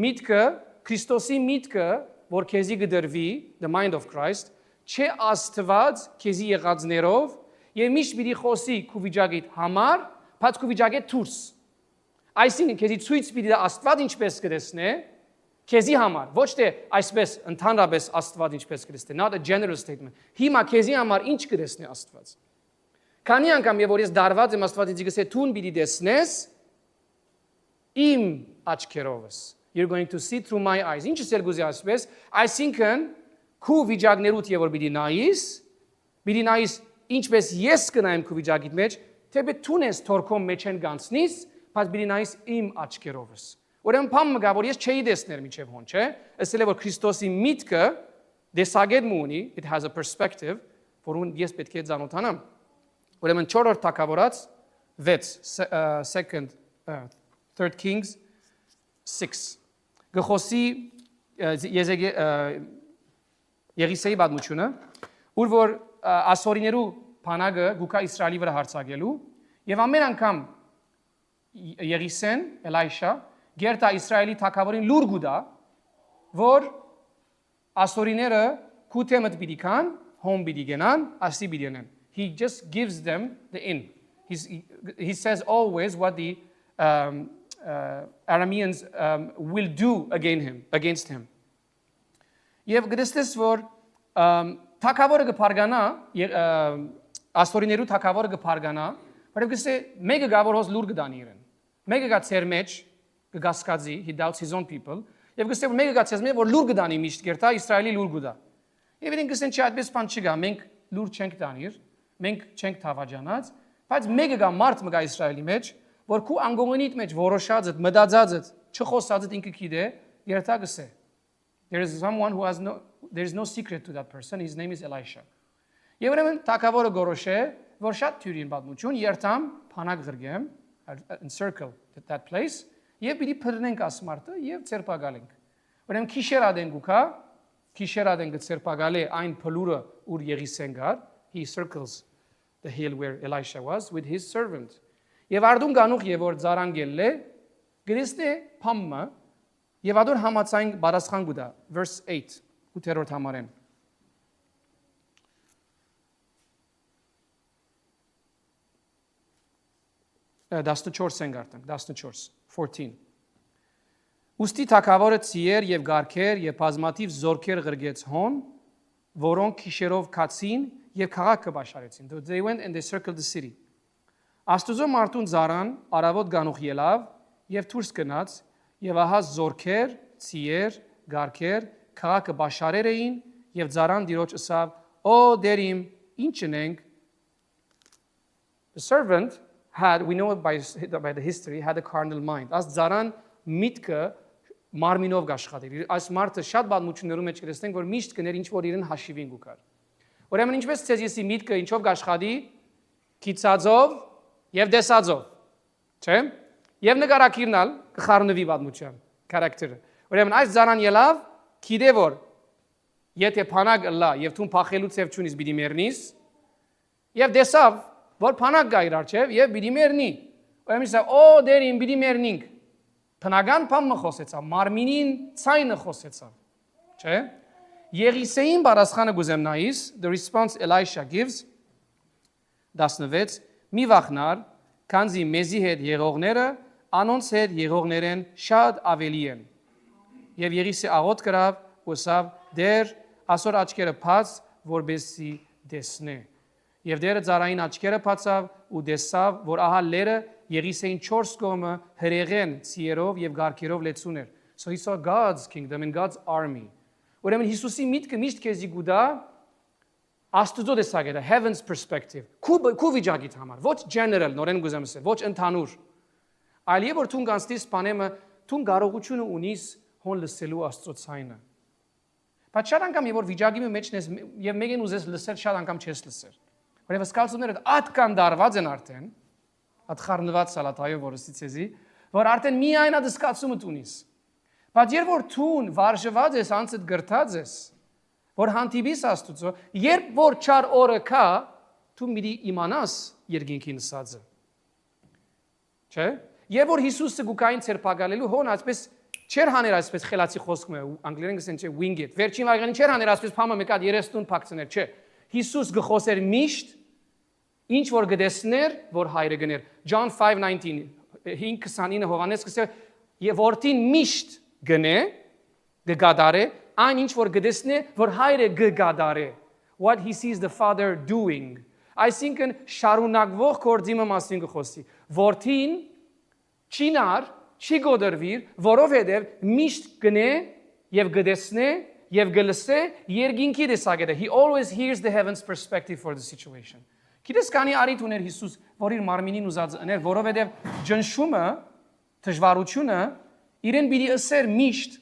միտքը, Քրիստոսի միտքը, որ քեզի գդրվի, the mind of Christ, չէ Աստված քեզի եղածներով եւ միշտ պիտի խոսի քու վիճակիդ համար, բայց քու վիճակիդ դուրս։ Այսինքն քեզի ցույց պիտի դա Աստված ինչպես կտեսնե, քեզի համար, ոչ թե այսպես ընդհանրապես Աստված ինչպես կտեսնե, not a general statement։ Հիմա քեզի համար ինչ կտեսնե Աստված։ Քանի անգամ եւ որ ես դարված եմ Աստվածից գսե թուն պիտի տեսնես իմ աչքերովս։ You're going to see through my eyes։ Ինչ է գուզի ասպես, այսինքն քու վիճակներուտ եւ որ պիտի նայես ինչպես ես կնայեմ քու վիճակիդ մեջ, թե թուն ես թորքոմ մեջ են գանցնիս, բայց պիտի նայես իմ աչքերովս։ Ուրեմն բանը գա որ ես չէի տեսներ միջև հոն, չէ՞։ Ասել է որ Քրիստոսի միտքը դեսագետ ունի, it has a perspective, որուն ես պետք է ճանոթանամ։ Ուրեմն 4-րդ թագավորաց 6 3 Kings 6 գխոսի Եղիսեի բادمությունը, ուր որ ասորիներու բանակը գուկա Իսրայելի վրա հարձակելու եւ ամեն անգամ Եղիսեն Էլայշա գերտա Իսրայելի թագավորին լուր գուտա, որ ասորիները քութեմդ պիտի կան, հոմ պիտի գնան, ասի պիտի գնան։ He just gives them the in. He says always what the Arameans will do against him. Եվ գրեստես որ թագավորը կփարգանա, ասորիներու թագավորը կփարգանա, որովհետև գսե մեկը գա որ հոս լուր կդանի իրեն։ Մեկը գա ծեր մեջ կգասկածի, he doubts his own people, եւ գսե որ մեկը գա ծեր մեջ որ լուր կդանի միշտ գերտա Իսրայելի լուր կդա։ Եվ իրեն գսեն չէ այդպես բան չկա, մենք լուր չենք տանիր, մենք չենք թավաջանած, բայց մեկը գա մարդ մգա Իսրայելի մեջ, որ քու անգողնիդ մեջ որոշածդ, մտածածդ, չխոսածդ ինքը գիտե, գերտա գսե։ There is someone who has there is no secret to that person. His name is Elisha. Եվ ուրեմն թագավորը գորոշե, որ շատ թյուրին պատմություն, երթամ փանակ գրգեմ, encircle that place, եւ պիտի բռնենք ասմարտը եւ ցերպակալենք։ Ուրեմն քիշերադեն գուքա, քիշերադեն գցերպակալե այն փլուրը ուր Եղիսեն գար, he circles the hill where Elisha was with his servant. Եվ արդուն գանուխ եւ որ ծարանգելլե, գրիստե փամմը Եվ ադոր համացային բարասխան գուտա, verse 8, 8-րդ համարեն։ Դասնչորսեն գարտանք, 14. Ուստի թագավորը ծիեր և գարքեր և բազմաթիվ զորքեր գրգեց հոն, որոնք քիշերով կացին և քաղաքը բաշարեցին. They went and they circled the city. Աստուծո մարդուն զարան, արավոտ գանուխ ելավ և դուրս գնաց, Եվ ահա զորքեր, ծիեր, գարքեր, քաղաքը բաշարեր էին եւ ծարան դիրոջ ասավ. «Օ դերիմ, ինչ ունենք?» The servant had, we know by the history, had a carnal mind. As ծարան միտքը մարմինով աշխատեր։ Այս մարդը շատ բادمություններում մեջ կրեցնենք, որ միշտ կներ ինչ որ իրեն հաշիվին գուկար։ Ուրեմն ինչպես ցեզիսի միտքը ինչով աշխատի, քիծածով եւ դեսածով, չէ՞։ Եվ նկարակիրնալ կխառնվի բادمության քարակտերը։ Ուրեմն այս ծանան ելավ, գիտե որ եթե փանակ լա եւ թուն փախելուց եւ ճունից պիտի մեռնիս, եւ դեսավ որ փանակ գա իր արչեւ եւ պիտի մեռնի։ Ուրեմն ասա օ դերին պիտի մեռնինք։ Փնական բանը խոսեցա, մարմինին ցայնը խոսեցա։ Չէ՞։ Եղիսեին բարասխանը գուզեմ նայիս, the response Elisha gives, 16, մի վախնար, քանզի մեզի հետ եղողները, անոնց հետ եղողներեն շատ ավելի են։ Եվ Եղիսե աղոտ կրավ, ուսավ, դեր, ասոր աչքերը փած, որբեսի դեսնե։ Եվ դերը ծառային աչքերը փածավ ու դեսավ, որ ահա լերը Եղիսեին 4 կողմը հրեղեն ցիերով եւ գարքերով լեցուն էր։ So he saw God's kingdom and God's army. Ուրեմն Հիսուսի միտքը միշտ քեզի գուտա Աստուծո տեսակետը, heaven's perspective. Քու վիճակիդ համար, ոչ general, նորեն գուզեմ ասել, ոչ ընդհանուր։ Այլ եւ որ ցուն կանստիս բանեմը, ցուն կարողությունը ունիս հոն լսելու Աստծո ցայնը։ Բայց շատ անգամ եւ որ վիճակի մեջ ես եւ մեկին ուզես լսել, շատ անգամ չես լսել։ Որովհետեւ սկալցումները ատկան դարված են արդեն, ատխառնված սալատայով որսից էզի, որ արդեն միայն այդ սկալցումը ունիս։ Բայց երբ որ ցուն վարժված ես, անցդ գրթած ես, որ հանդիպիս Աստուծո, երբ որ չար օրը կա, դու մի իմանաս երկինքի նսածը։ Չէ՞։ Երբ որ Հիսուսը գուկային ցերպակալելու հոն այսպես չեր հաներ այսպես խելացի խոսքը, անգլերեն գսեն չէ wing it։ Վերջին վայրենին չեր հաներ այսպես փամը մեկ հատ 30 փակցներ, չէ։ Հիսուս գխոսեր միշտ ինչ որ գտեսներ, որ հայրը գներ։ John 5:19 5:29 Հովհաննես գսե եւ որդին միշտ գնե գգադարե այն ինչ որ գտեսնե, որ հայրը գգադարե։ What he sees the father doing. Այսինքն շարունակվող կորձիմը մասին գխոսի։ Որդին չինար, չի գոդրվիր, որովհետև միշտ գնե եւ գտեսնե եւ գլսե երկինքի տեսակետը. He always hears the heaven's perspective for the situation. Գիտես քանի արիթ ուներ Հիսուս, որ իր մարմինին ուզած ուներ, որովհետև ջնշումը, դժվարությունը իրեն պիտի ասեր միշտ,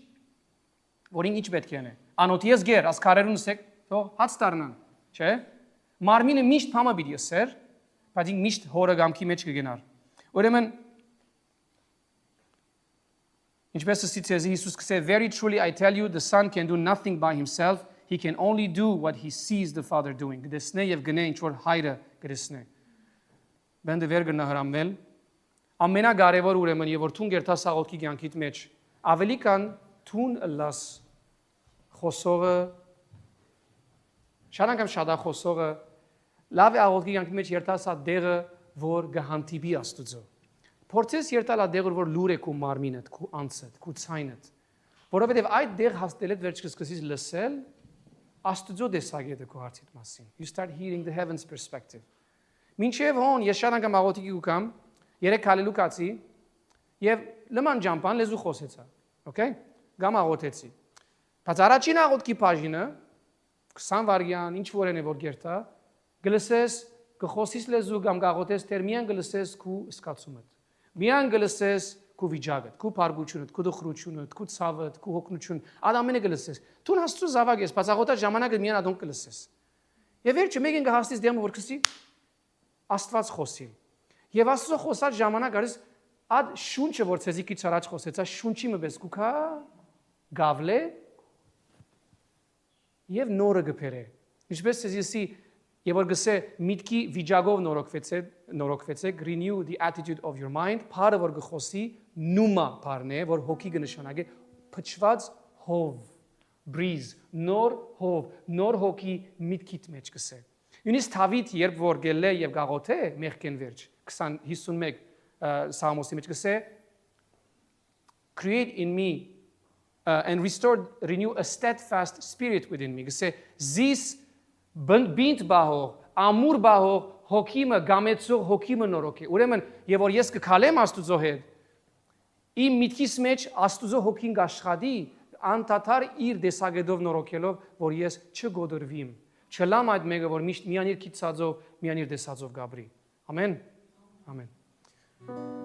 որին ինչ պետք է անե։ Անոթ ես գեր, աս քարերուն ասեք, թող հաց դառնան, չէ՞։ Մարմինը միշտ փամա պիտի ասեր, բայց ինք միշտ հորը գամքի մեջ կգնար։ Ուրեմն ինչպես ասիցեզի Հիսուս կսե, very truly I tell you, the son can do nothing by himself. He can only do what he sees the Father doing. Գտեսնե եւ գնե ինչ որ հայրը գտեսնե։ Բանդը վերգնա հրամվել։ Ամենակարևոր ուրեմն եւ որ թուն գերտաս աղոթքի կյանքիդ մեջ ավելի կան թուն լաս խոսողը շարանգամ շադա խոսողը լավ է աղոթքի կյանքի մեջ երտասա դեղը որ գհանտիբի Աստուծո։ Փորձես երտալա դեղը որ լուր է քու մարմինդ, քու անցդ, քու ցայնդ։ Որովհետեւ այդ դեղ հաստելդ վերջ կսկսես լսել Աստուծո տեսակետը քո հարցիդ մասին։ You start hearing the heaven's perspective. Մինչև հոն ես շատ անգամ աղոթքի գուկամ, երեք հալելու կացի եւ լման ջամփան լեզու խոսեցա։ Okay? Գամ աղոթեցի։ Բայց առաջին աղոթքի բաժինը 20 վարյան ինչ որ է որ գերտա, գլսես գխոսիս լեզու կամ գաղոթես տերմիան գլսես քու սկացումդ։ Միան գլսես քու վիճակդ, քու բարգությունդ, քու դխրությունդ, քու ցավդ, քու հոգնություն, այդ ամենը գլսես։ Դու Աստծո զավակ ես, բայց աղոթած ժամանակը միան ադոն գլսես։ Եվ վերջը մեկին գահստից դեմը որ քսի Աստված խոսի։ Եվ Աստծո խոսած ժամանակ արես այդ շունչը որ ցեզի քիչ առաջ խոսեցա, շունչի մպես կուքա գավլե եւ նորը գբերե։ Ինչպես ցեզի Եվ որ գսե միտքի վիճակով նորոգվեցեք, renew the attitude of your mind, բարը որ գխոսի նումա բարն է, որ հոգի կնշանակե փչված հով, breeze, նոր հով, նոր հոգի միտքիդ մեջ գսե։ Յունիս Դավիթ երբ որ գելե եւ գաղոթե մեղքեն վերջ 50-51 Սաղմոսի մեջ գսե create in me and renew a steadfast spirit within me. Գսե this բինտ բահող, ամուր բահող, հոգիմը, գամեցող հոգիմը նորոգե։ Ուրեմն, եւ որ ես կքալեմ Աստուծո հետ, իմ միտքիս մեջ Աստուծո հոգին գաշխատի, անտադար իր դեսագետով նորոգելով, որ ես չգոդրվիմ, չլամ այդ մեկը, որ միշտ միան իր քիծածով, միան իր դեսածով գաբրի։ Ամեն։ Ամեն։